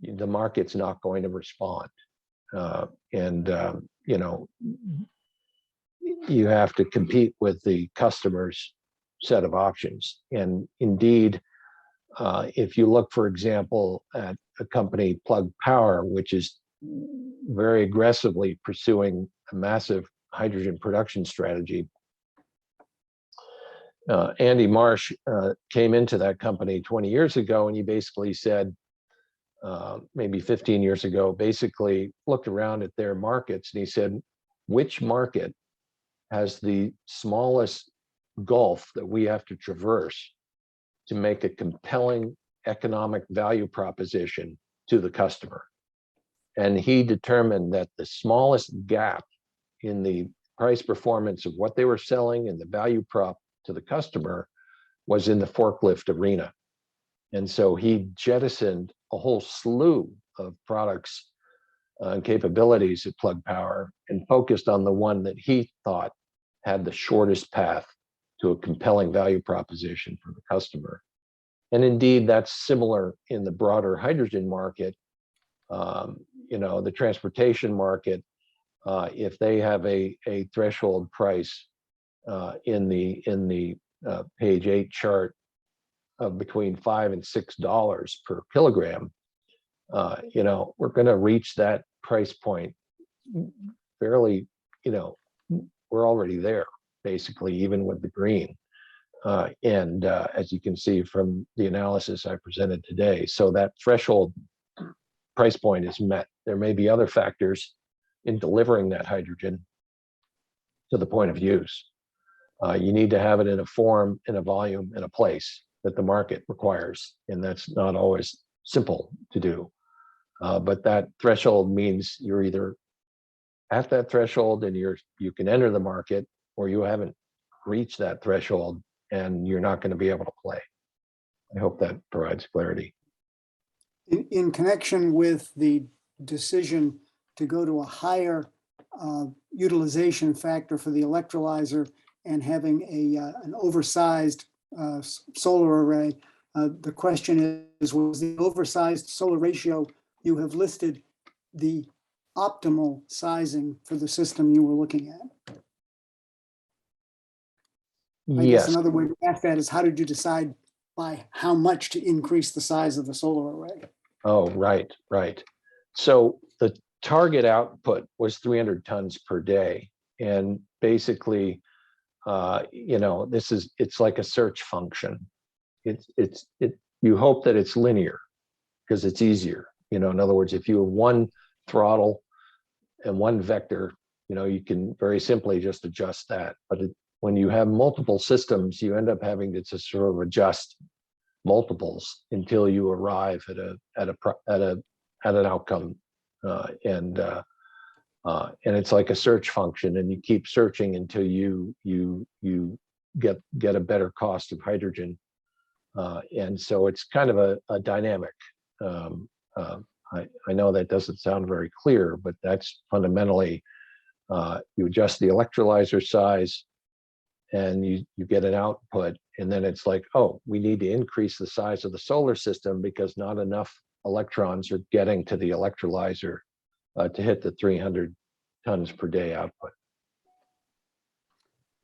the market's not going to respond. You have to compete with the customer's set of options. And indeed, if you look, for example, at a company, Plug Power, which is very aggressively pursuing a massive hydrogen production strategy, Andy Marsh came into that company 20 years ago, and he basically said, maybe 15 years ago, basically looked around at their markets and he said, which market has the smallest gulf that we have to traverse to make a compelling economic value proposition to the customer? And he determined that the smallest gap in the price performance of what they were selling and the value prop to the customer was in the forklift arena. And so he jettisoned a whole slew of products and capabilities at Plug Power and focused on the one that he thought had the shortest path to a compelling value proposition for the customer. And indeed, that's similar in the broader hydrogen market. The transportation market, if they have a threshold price in the page 8 chart of between $5 and $6 per kilogram, we're going to reach that price point fairly, we're already there, basically, even with the green. As you can see from the analysis I presented today, so that threshold price point is met. There may be other factors in delivering that hydrogen to the point of use. You need to have it in a form, in a volume, in a place that the market requires, and that's not always simple to do. But that threshold means you're either at that threshold and you can enter the market, or you haven't reached that threshold and you're not going to be able to play. I hope that provides clarity. In connection with the decision to go to a higher utilization factor for the electrolyzer and having an oversized solar array, the question is, was the oversized solar ratio you have listed the optimal sizing for the system you were looking at? I guess another way to ask that is, how did you decide by how much to increase the size of the solar array? Oh, right. So target output was 300 tons per day. And basically, it's like a search function. You hope that it's linear because it's easier. In other words, if you have one throttle and one vector, you can very simply just adjust that. But when you have multiple systems, you end up having to just sort of adjust multiples until you arrive at an outcome, and it's like a search function, and you keep searching until you get a better cost of hydrogen, and so it's kind of a dynamic. I know that doesn't sound very clear, but that's fundamentally you adjust the electrolyzer size, and you get an output, and then it's like, oh, we need to increase the size of the solar system because not enough electrons are getting to the electrolyzer to hit the 300 tons per day output.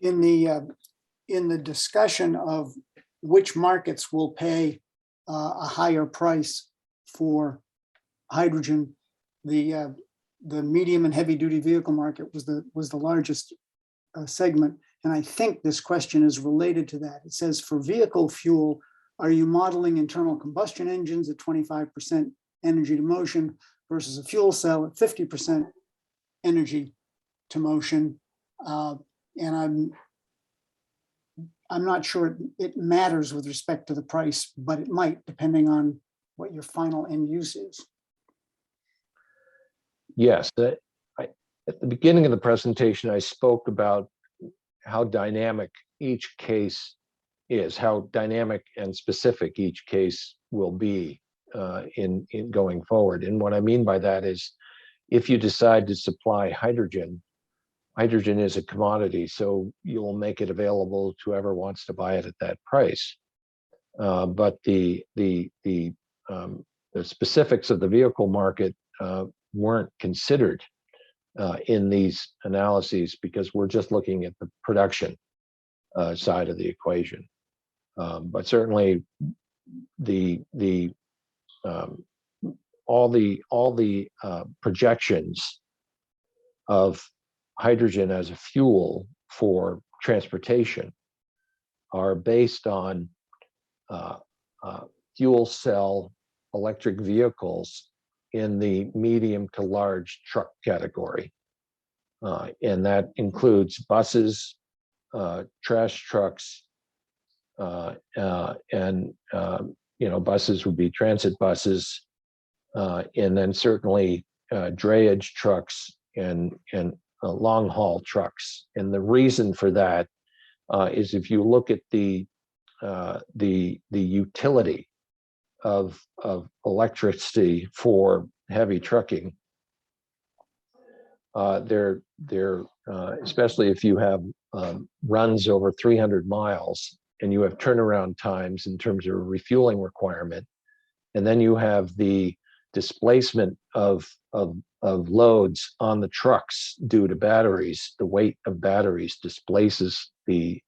In the discussion of which markets will pay a higher price for hydrogen, the medium and heavy duty vehicle market was the largest segment. And I think this question is related to that. It says, for vehicle fuel, are you modeling internal combustion engines at 25% energy to motion versus a fuel cell at 50% energy to motion? And I'm not sure it matters with respect to the price, but it might, depending on what your final end use is. Yes, at the beginning of the presentation, I spoke about how dynamic each case is, how dynamic and specific each case will be in going forward. And what I mean by that is, if you decide to supply hydrogen is a commodity, so you'll make it available to whoever wants to buy it at that price. But the specifics of the vehicle market weren't considered in these analyses, because we're just looking at the production side of the equation. But certainly all the projections of hydrogen as a fuel for transportation are based on fuel cell electric vehicles in the medium to large truck category. And that includes buses, trash trucks, and buses would be transit buses, and then certainly drayage trucks and long haul trucks. And the reason for that is, if you look at the utility of electricity for heavy trucking, especially if you have runs over 300 miles and you have turnaround times in terms of refueling requirement, and then you have the displacement of loads on the trucks due to batteries. The weight of batteries displaces the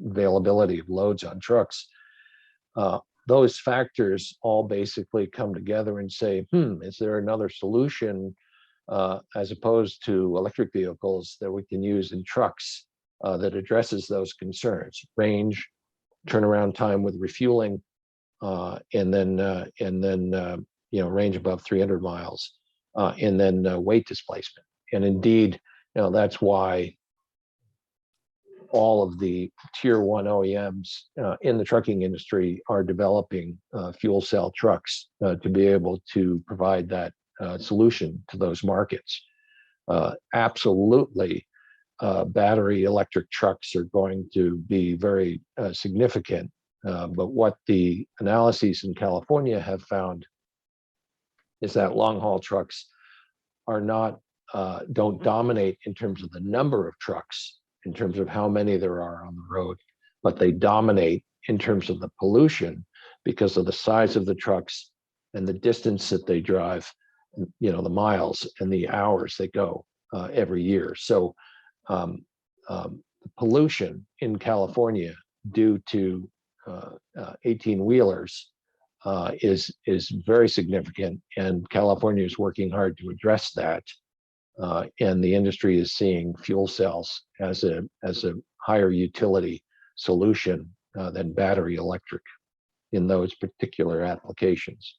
availability of loads on trucks. Those factors all basically come together and say, is there another solution as opposed to electric vehicles that we can use in trucks that addresses those concerns: range, turnaround time with refueling, and then range above 300 miles, and then weight displacement. And indeed, that's why all of the tier 1 OEMs in the trucking industry are developing fuel cell trucks to be able to provide that solution to those markets. Absolutely, battery electric trucks are going to be very significant. But what the analyses in California have found is that long haul trucks are not, don't dominate in terms of the number of trucks, in terms of how many there are on the road, but they dominate in terms of the pollution because of the size of the trucks and the distance that they drive, the miles and the hours they go every year. So pollution in California due to 18-wheelers is very significant, and California is working hard to address that. And the industry is seeing fuel cells as a higher utility solution than battery electric in those particular applications.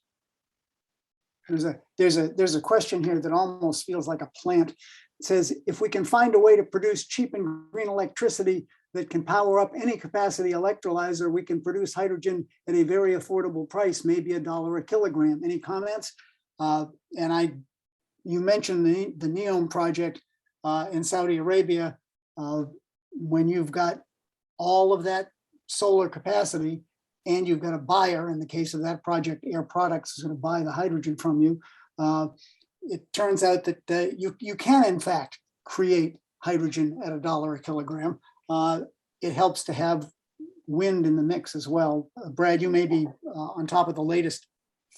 There's a question here that almost feels like a plant. It says, if we can find a way to produce cheap and green electricity that can power up any capacity electrolyzer, we can produce hydrogen at a very affordable price, maybe $1 a kilogram. Any comments? You mentioned the NEOM project in Saudi Arabia. When you've got all of that solar capacity and you've got a buyer, in the case of that project, Air Products is going to buy the hydrogen from you. It turns out that you can, in fact, create hydrogen at $1 a kilogram. It helps to have wind in the mix as well. Brad, you may be on top of the latest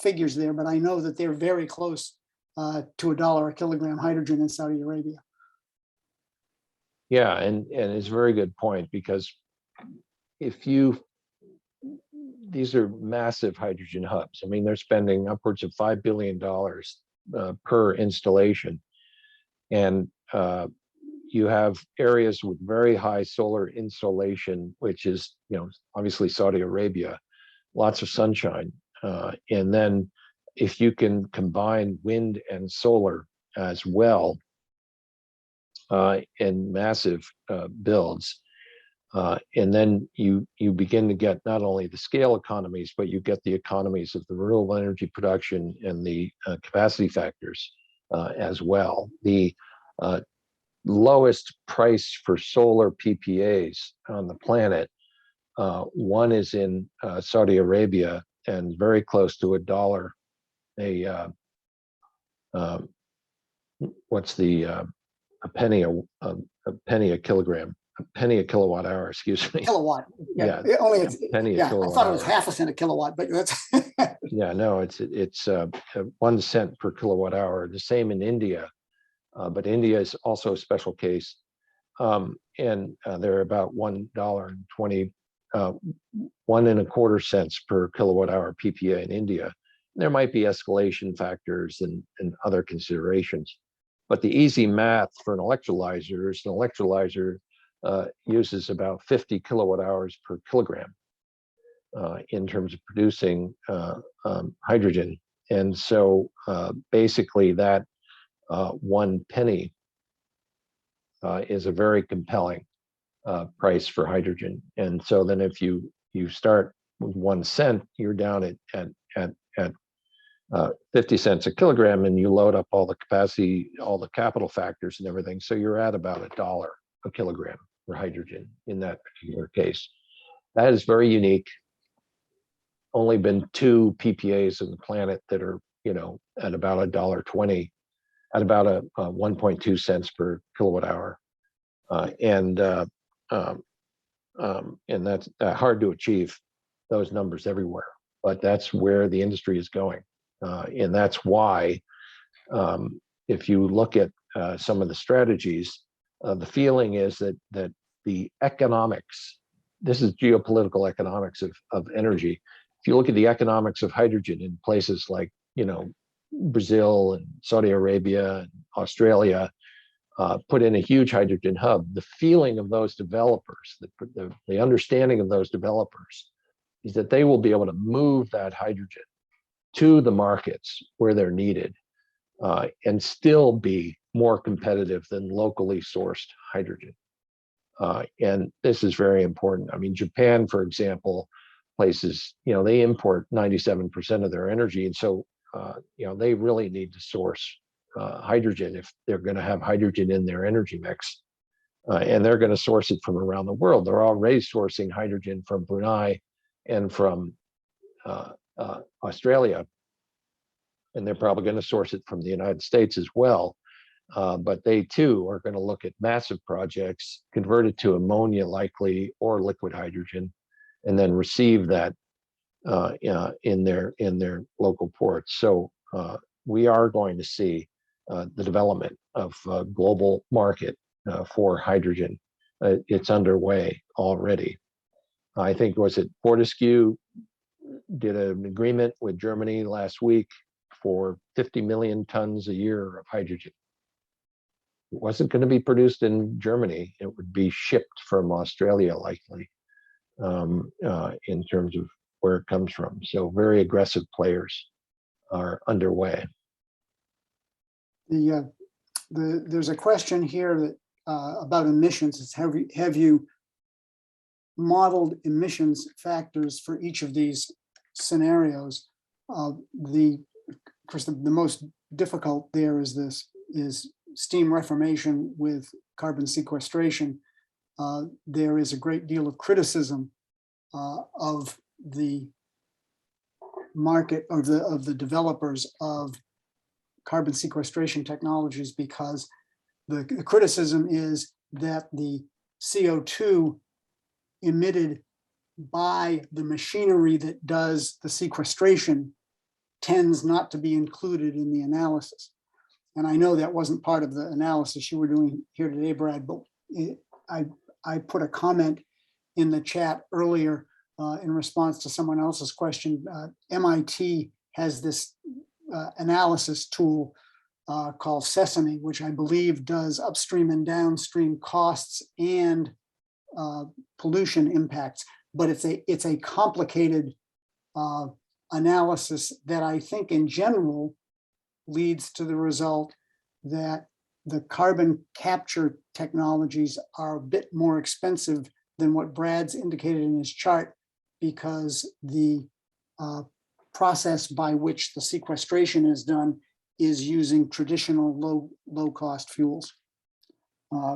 figures there, but I know that they're very close to $1 a kilogram hydrogen in Saudi Arabia. Yeah, and it's a very good point, because these are massive hydrogen hubs. I mean, they're spending upwards of $5 billion per installation. And you have areas with very high solar insolation, which is, obviously Saudi Arabia, lots of sunshine. And then if you can combine wind and solar as well in massive builds, and then you begin to get not only the scale economies, but you get the economies of the renewable energy production and the capacity factors as well. The lowest price for solar PPAs on the planet, one is in Saudi Arabia, and very close to $1. A penny a kilogram. A penny a kilowatt hour, excuse me. Kilowatt. Yeah. Only it's penny a kilowatt. I thought it was half a cent a kilowatt, but that's yeah, no, it's 1 cent per kilowatt hour. The same in India, but India is also a special case, and they're about $1.20, 1.25 cents per kilowatt hour PPA in India. There might be escalation factors and other considerations, but the easy math for an electrolyzer is an electrolyzer uses about 50 kilowatt hours per kilogram in terms of producing hydrogen. And so basically that 1 penny is a very compelling price for hydrogen. And so then if you start with 1 cent, you're down at 50 cents a kilogram, and you load up all the capacity, all the capital factors and everything. So you're at about $1 a kilogram for hydrogen in that particular case. That is very unique. Only been 2 PPAs on the planet that are, at about $1.20, at about a 1.2 cents per kilowatt hour. And that's hard to achieve those numbers everywhere, but that's where the industry is going. And that's why, if you look at some of the strategies, the feeling is that the economics, this is geopolitical economics of energy. If you look at the economics of hydrogen in places like, Brazil and Saudi Arabia and Australia, put in a huge hydrogen hub, the feeling of those developers, the understanding of those developers is that they will be able to move that hydrogen to the markets where they're needed and still be more competitive than locally sourced hydrogen. And this is very important. I mean, Japan, for example, places, they import 97% of their energy. And so, they really need to source hydrogen if they're going to have hydrogen in their energy mix. And they're going to source it from around the world. They're already sourcing hydrogen from Brunei and from Australia. And they're probably going to source it from the United States as well. But they too are going to look at massive projects, convert it to ammonia likely, or liquid hydrogen, and then receive that in their local ports. So we are going to see the development of a global market for hydrogen. It's underway already. I think, was it Fortescue did an agreement with Germany last week for 50 million tons a year of hydrogen. It wasn't going to be produced in Germany. It would be shipped from Australia, likely, in terms of where it comes from. So very aggressive players are underway. There's a question here that about emissions. It's have you modeled emissions factors for each of these scenarios? Of course, the most difficult there is steam reformation with carbon sequestration. There is a great deal of criticism of the market of the developers of carbon sequestration technologies, because the criticism is that the CO2 emitted by the machinery that does the sequestration tends not to be included in the analysis. And I know that wasn't part of the analysis you were doing here today, Brad, but I put a comment in the chat earlier in response to someone else's question. MIT has this analysis tool called Sesame, which I believe does upstream and downstream costs and pollution impacts, but it's a complicated analysis that I think in general leads to the result that the carbon capture technologies are a bit more expensive than what Brad's indicated in his chart, because the process by which the sequestration is done is using traditional low cost fuels.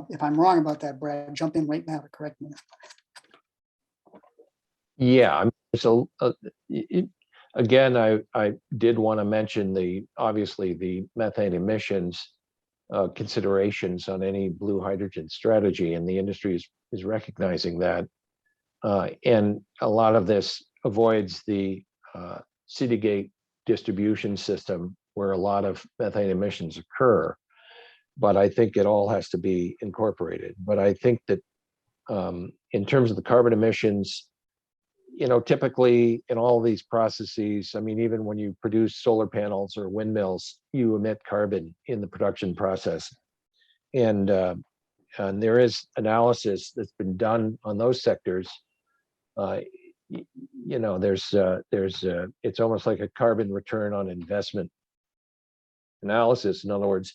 If I'm wrong about that, Brad, jump in right now to correct me. Yeah, so again, I did want to mention obviously the methane emissions considerations on any blue hydrogen strategy, and the industry is recognizing that. And a lot of this avoids the Citygate distribution system where a lot of methane emissions occur. But I think it all has to be incorporated. But I think that in terms of the carbon emissions, typically in all these processes, I mean, even when you produce solar panels or windmills, you emit carbon in the production process. And there is analysis that's been done on those sectors. It's almost like a carbon return on investment analysis. In other words,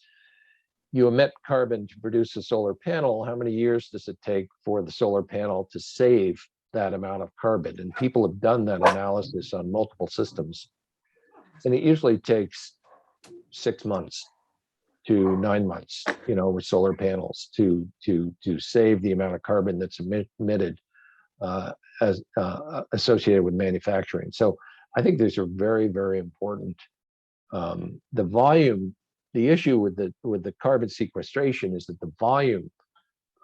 you emit carbon to produce a solar panel. How many years does it take for the solar panel to save that amount of carbon? And people have done that analysis on multiple systems. And it usually takes 6 months to 9 months, with solar panels to save the amount of carbon that's emitted as associated with manufacturing. So I think these are very, very important. The volume, the issue with the carbon sequestration is that the volume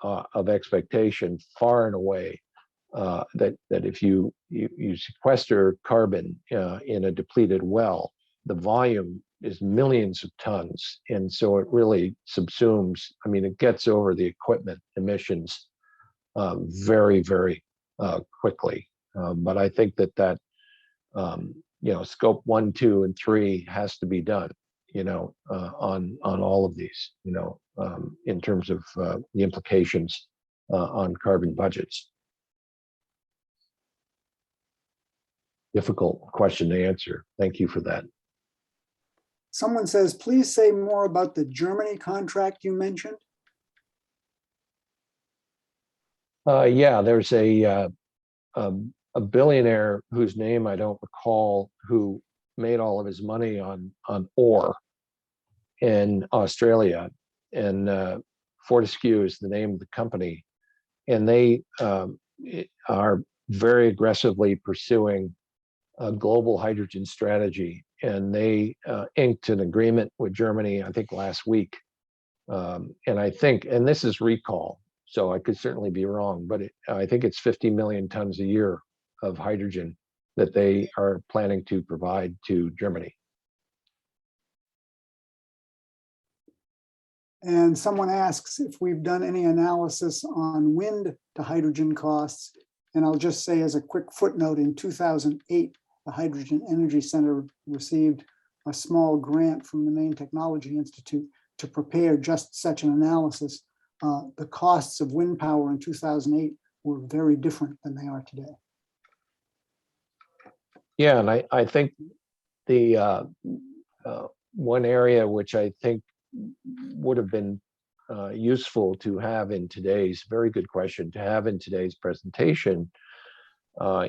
of expectation far and away that if you sequester carbon in a depleted well, the volume is millions of tons, and so it really subsumes. I mean, it gets over the equipment emissions very, very quickly. But I think that scope 1, 2, and 3 has to be done. On all of these. In terms of the implications on carbon budgets. Difficult question to answer. Thank you for that. Someone says, please say more about the Germany contract you mentioned. Yeah, there's a billionaire whose name I don't recall, who made all of his money on ore in Australia, and Fortescue is the name of the company, and they are very aggressively pursuing a global hydrogen strategy, and they inked an agreement with Germany, I think last week, and I think, and this is recall, so I could certainly be wrong, but I think it's 50 million tons a year of hydrogen that they are planning to provide to Germany. And someone asks if we've done any analysis on wind to hydrogen costs. And I'll just say as a quick footnote, in 2008, the Hydrogen Energy Center received a small grant from the Maine Technology Institute to prepare just such an analysis. The costs of wind power in 2008 were very different than they are today. Yeah, and I think the one area which I think would have been useful to have in today's, very good question, to have in today's presentation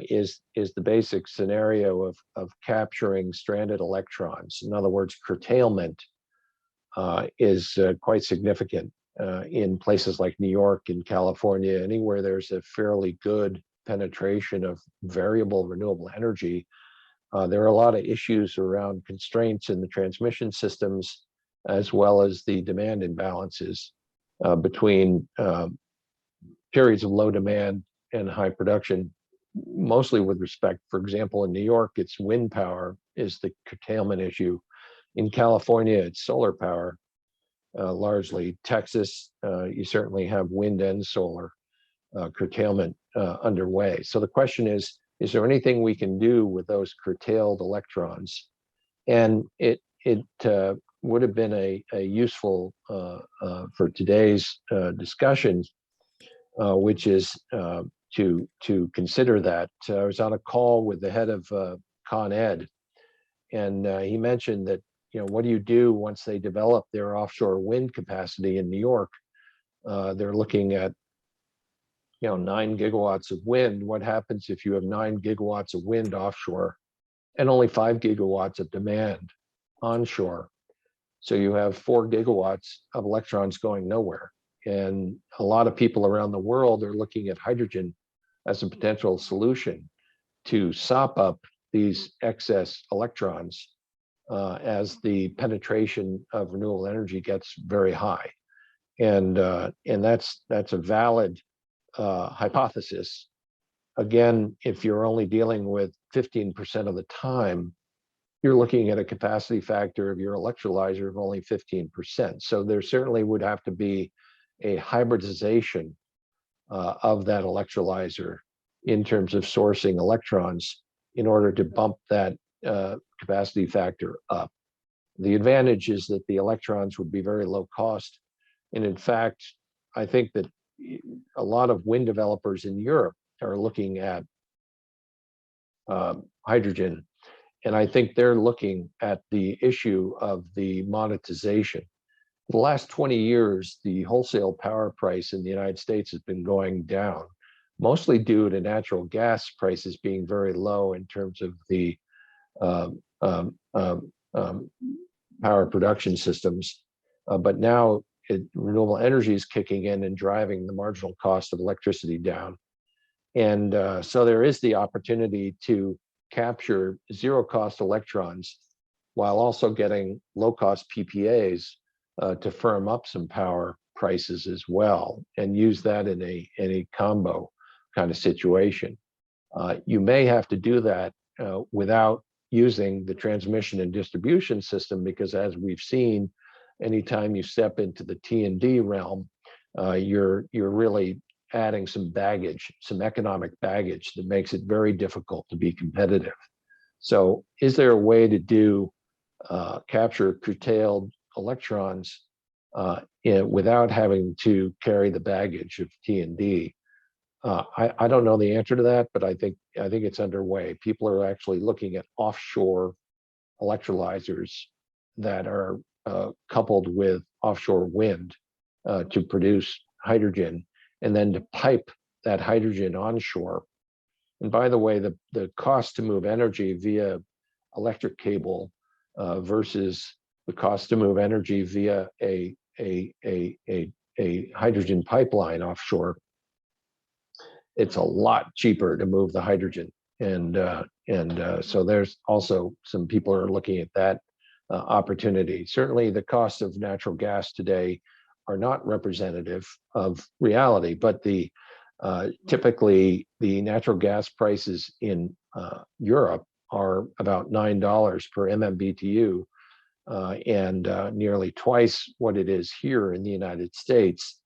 is the basic scenario of capturing stranded electrons. In other words, curtailment is quite significant in places like New York and California. Anywhere there's a fairly good penetration of variable renewable energy, there are a lot of issues around constraints in the transmission systems, as well as the demand imbalances between periods of low demand and high production, mostly with respect, for example, in New York, it's wind power is the curtailment issue. In California, it's solar power, largely. Texas, you certainly have wind and solar curtailment underway. So the question is there anything we can do with those curtailed electrons? And it would have been a useful for today's discussion, which is to consider that. I was on a call with the head of Con Ed, and he mentioned that, what do you do once they develop their offshore wind capacity in New York? They're looking at 9 gigawatts of wind. What happens if you have 9 gigawatts of wind offshore and only 5 gigawatts of demand onshore? So you have 4 gigawatts of electrons going nowhere. And a lot of people around the world are looking at hydrogen as a potential solution to sop up these excess electrons as the penetration of renewable energy gets very high. And that's a valid hypothesis. Again, if you're only dealing with 15% of the time, you're looking at a capacity factor of your electrolyzer of only 15%. So there certainly would have to be a hybridization of that electrolyzer in terms of sourcing electrons in order to bump that capacity factor up. The advantage is that the electrons would be very low cost. And in fact, I think that a lot of wind developers in Europe are looking at hydrogen. And I think they're looking at the issue of the monetization. The last 20 years, the wholesale power price in the United States has been going down, mostly due to natural gas prices being very low in terms of the power production systems. But now renewable energy is kicking in and driving the marginal cost of electricity down. And so there is the opportunity to capture zero cost electrons while also getting low cost PPAs to firm up some power prices as well, and use that in a combo kind of situation. You may have to do that without using the transmission and distribution system, because as we've seen, anytime you step into the T&D realm, you're really adding some baggage, some economic baggage that makes it very difficult to be competitive. So is there a way to do capture curtailed electrons without having to carry the baggage of T&D? I don't know the answer to that, but I think it's underway. People are actually looking at offshore electrolyzers that are coupled with offshore wind to produce hydrogen, and then to pipe that hydrogen onshore. And by the way, the cost to move energy via electric cable versus the cost to move energy via a hydrogen pipeline offshore, it's a lot cheaper to move the hydrogen. And so there's also some people are looking at that opportunity. Certainly the cost of natural gas today are not representative of reality, but typically the natural gas prices in Europe are about $9 per MMBTU, and nearly twice what it is here in the United States.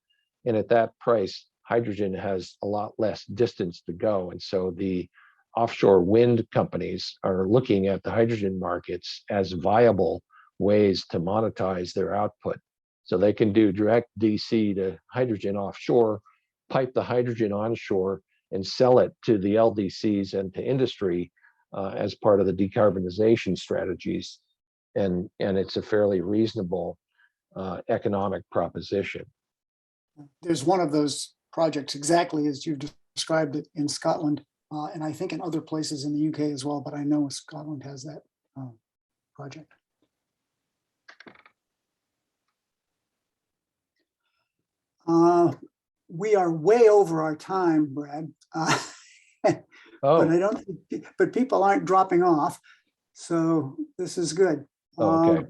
And at that price, hydrogen has a lot less distance to go. And so the offshore wind companies are looking at the hydrogen markets as viable ways to monetize their output. So they can do direct DC to hydrogen offshore, pipe the hydrogen onshore, and sell it to the LDCs and to industry as part of the decarbonization strategies. And it's a fairly reasonable economic proposition. There's one of those projects exactly as you've described it in Scotland, and I think in other places in the UK as well, but I know Scotland has that project. We are way over our time, Brad. But I don't think, but people aren't dropping off, so this is good. Okay.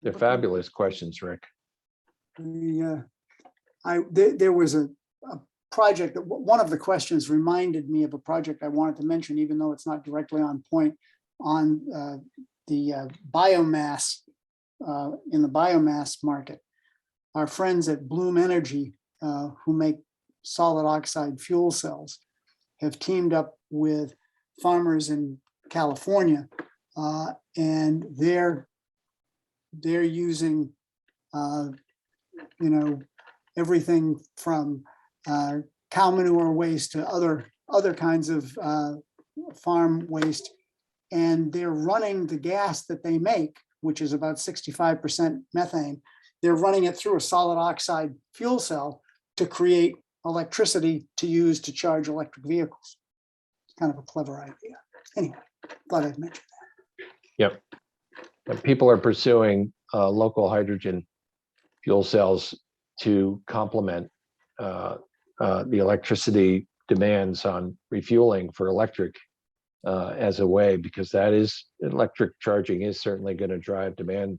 They're fabulous questions, Rick. There was a project that one of the questions reminded me of a project I wanted to mention, even though it's not directly on point, on the biomass in the biomass market. Our friends at Bloom Energy, who make solid oxide fuel cells, have teamed up with farmers in California, and they're using everything from cow manure waste to other kinds of farm waste, and they're running the gas that they make, which is about 65% methane. They're running it through a solid oxide fuel cell to create electricity to use to charge electric vehicles. It's kind of a clever idea. Anyway, thought I'd mention that. Yep. And people are pursuing local hydrogen fuel cells to complement the electricity demands on refueling for electric as a way, because that is, electric charging is certainly going to drive demand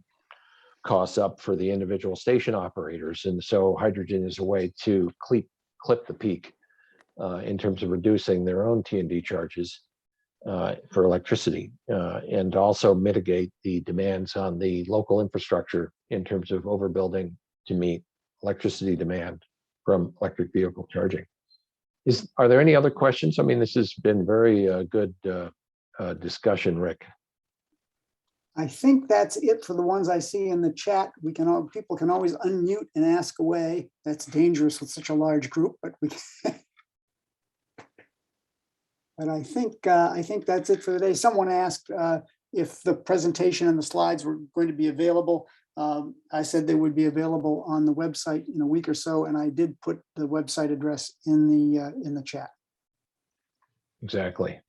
costs up for the individual station operators. And so hydrogen is a way to clip the peak in terms of reducing their own T&D charges for electricity, and also mitigate the demands on the local infrastructure in terms of overbuilding to meet electricity demand from electric vehicle charging. Are there any other questions? I mean, this has been very good discussion, Rick. I think that's it for the ones I see in the chat. People can always unmute and ask away. That's dangerous with such a large group, but we can. But I think that's it for today. Someone asked if the presentation and the slides were going to be available. I said they would be available on the website in a week or so, and I did put the website address in the chat. Exactly.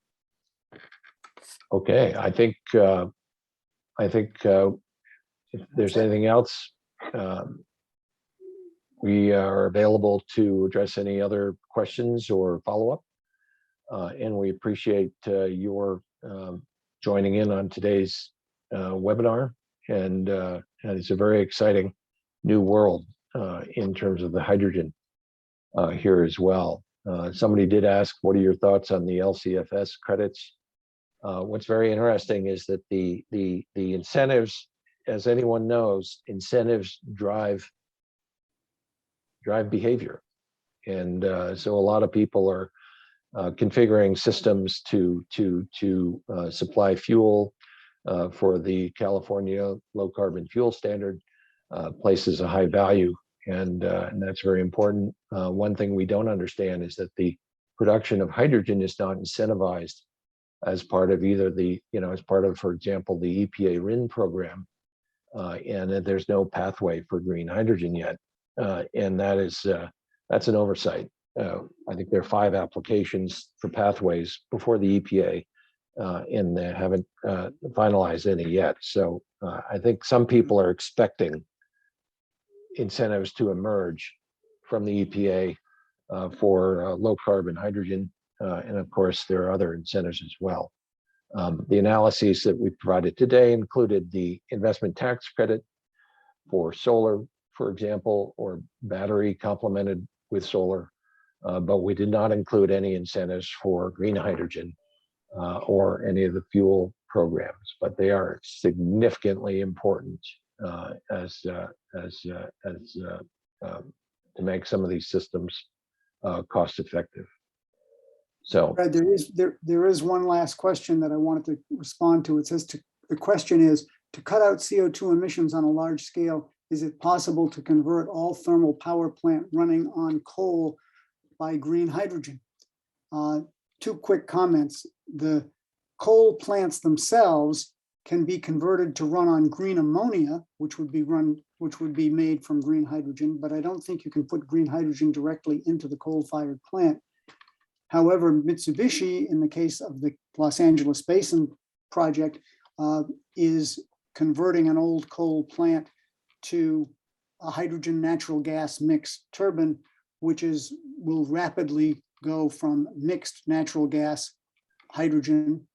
Okay, I think if there's anything else, we are available to address any other questions or follow-up. And we appreciate your joining in on today's webinar. And it's a very exciting new world in terms of the hydrogen here as well. Somebody did ask, what are your thoughts on the LCFS credits? What's very interesting is that the incentives, as anyone knows, incentives drive behavior. And so a lot of people are configuring systems to supply fuel for the California low carbon fuel standard, places a high value, and that's very important. One thing we don't understand is that the production of hydrogen is not incentivized as part of either the, as part of, for example, the EPA RIN program, and that there's no pathway for green hydrogen yet, and that's an oversight. I think there are 5 applications for pathways before the EPA, and they haven't finalized any yet. So I think some people are expecting incentives to emerge from the EPA for low carbon hydrogen, and of course there are other incentives as well. The analyses that we provided today included the investment tax credit for solar, for example, or battery complemented with solar. But we did not include any incentives for green hydrogen or any of the fuel programs, but they are significantly important to make some of these systems cost effective. So, Brad, there is one last question that I wanted to respond to. It says the question is, to cut out CO2 emissions on a large scale, is it possible to convert all thermal power plant running on coal by green hydrogen? Two quick comments. The coal plants themselves can be converted to run on green ammonia, which would be made from green hydrogen, but I don't think you can put green hydrogen directly into the coal-fired plant. However, Mitsubishi, in the case of the Los Angeles Basin project, is converting an old coal plant to a hydrogen natural gas mix turbine, which will rapidly go from mixed natural gas hydrogen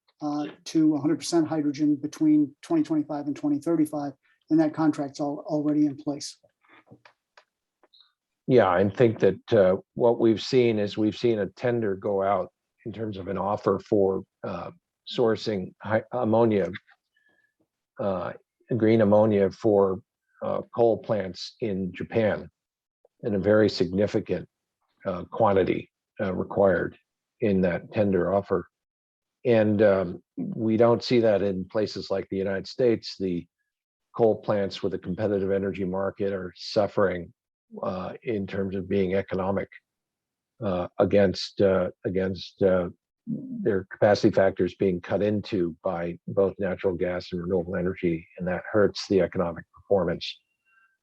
to 100% hydrogen between 2025 and 2035. And that contract's already in place. yeah, I think that what we've seen is we've seen a tender go out in terms of an offer for sourcing ammonia, green ammonia for coal plants in Japan in a very significant quantity required in that tender offer. And we don't see that in places like the United States. The coal plants with a competitive energy market are suffering in terms of being economic against their capacity factors being cut into by both natural gas and renewable energy, and that hurts the economic performance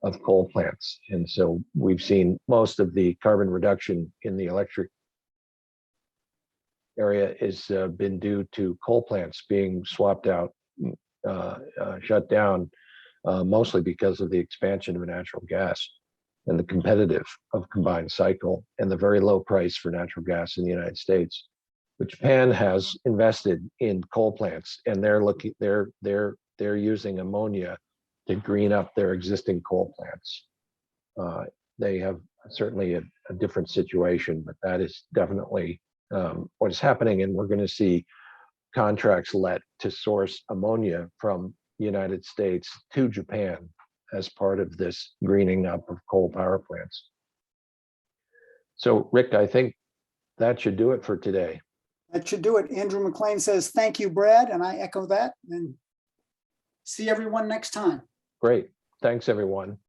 of coal plants. And so we've seen most of the carbon reduction in the electric area has been due to coal plants being swapped out, shut down, mostly because of the expansion of natural gas and the competitive of combined cycle and the very low price for natural gas in the United States. But Japan has invested in coal plants, and they're using ammonia to green up their existing coal plants. They have certainly a different situation, but that is definitely what is happening. And we're going to see contracts let to source ammonia from the United States to Japan as part of this greening up of coal power plants. So, Rick, I think that should do it for today. That should do it. Andrew McLean says, thank you, Brad, and I echo that. And see everyone next time. Great. Thanks, everyone.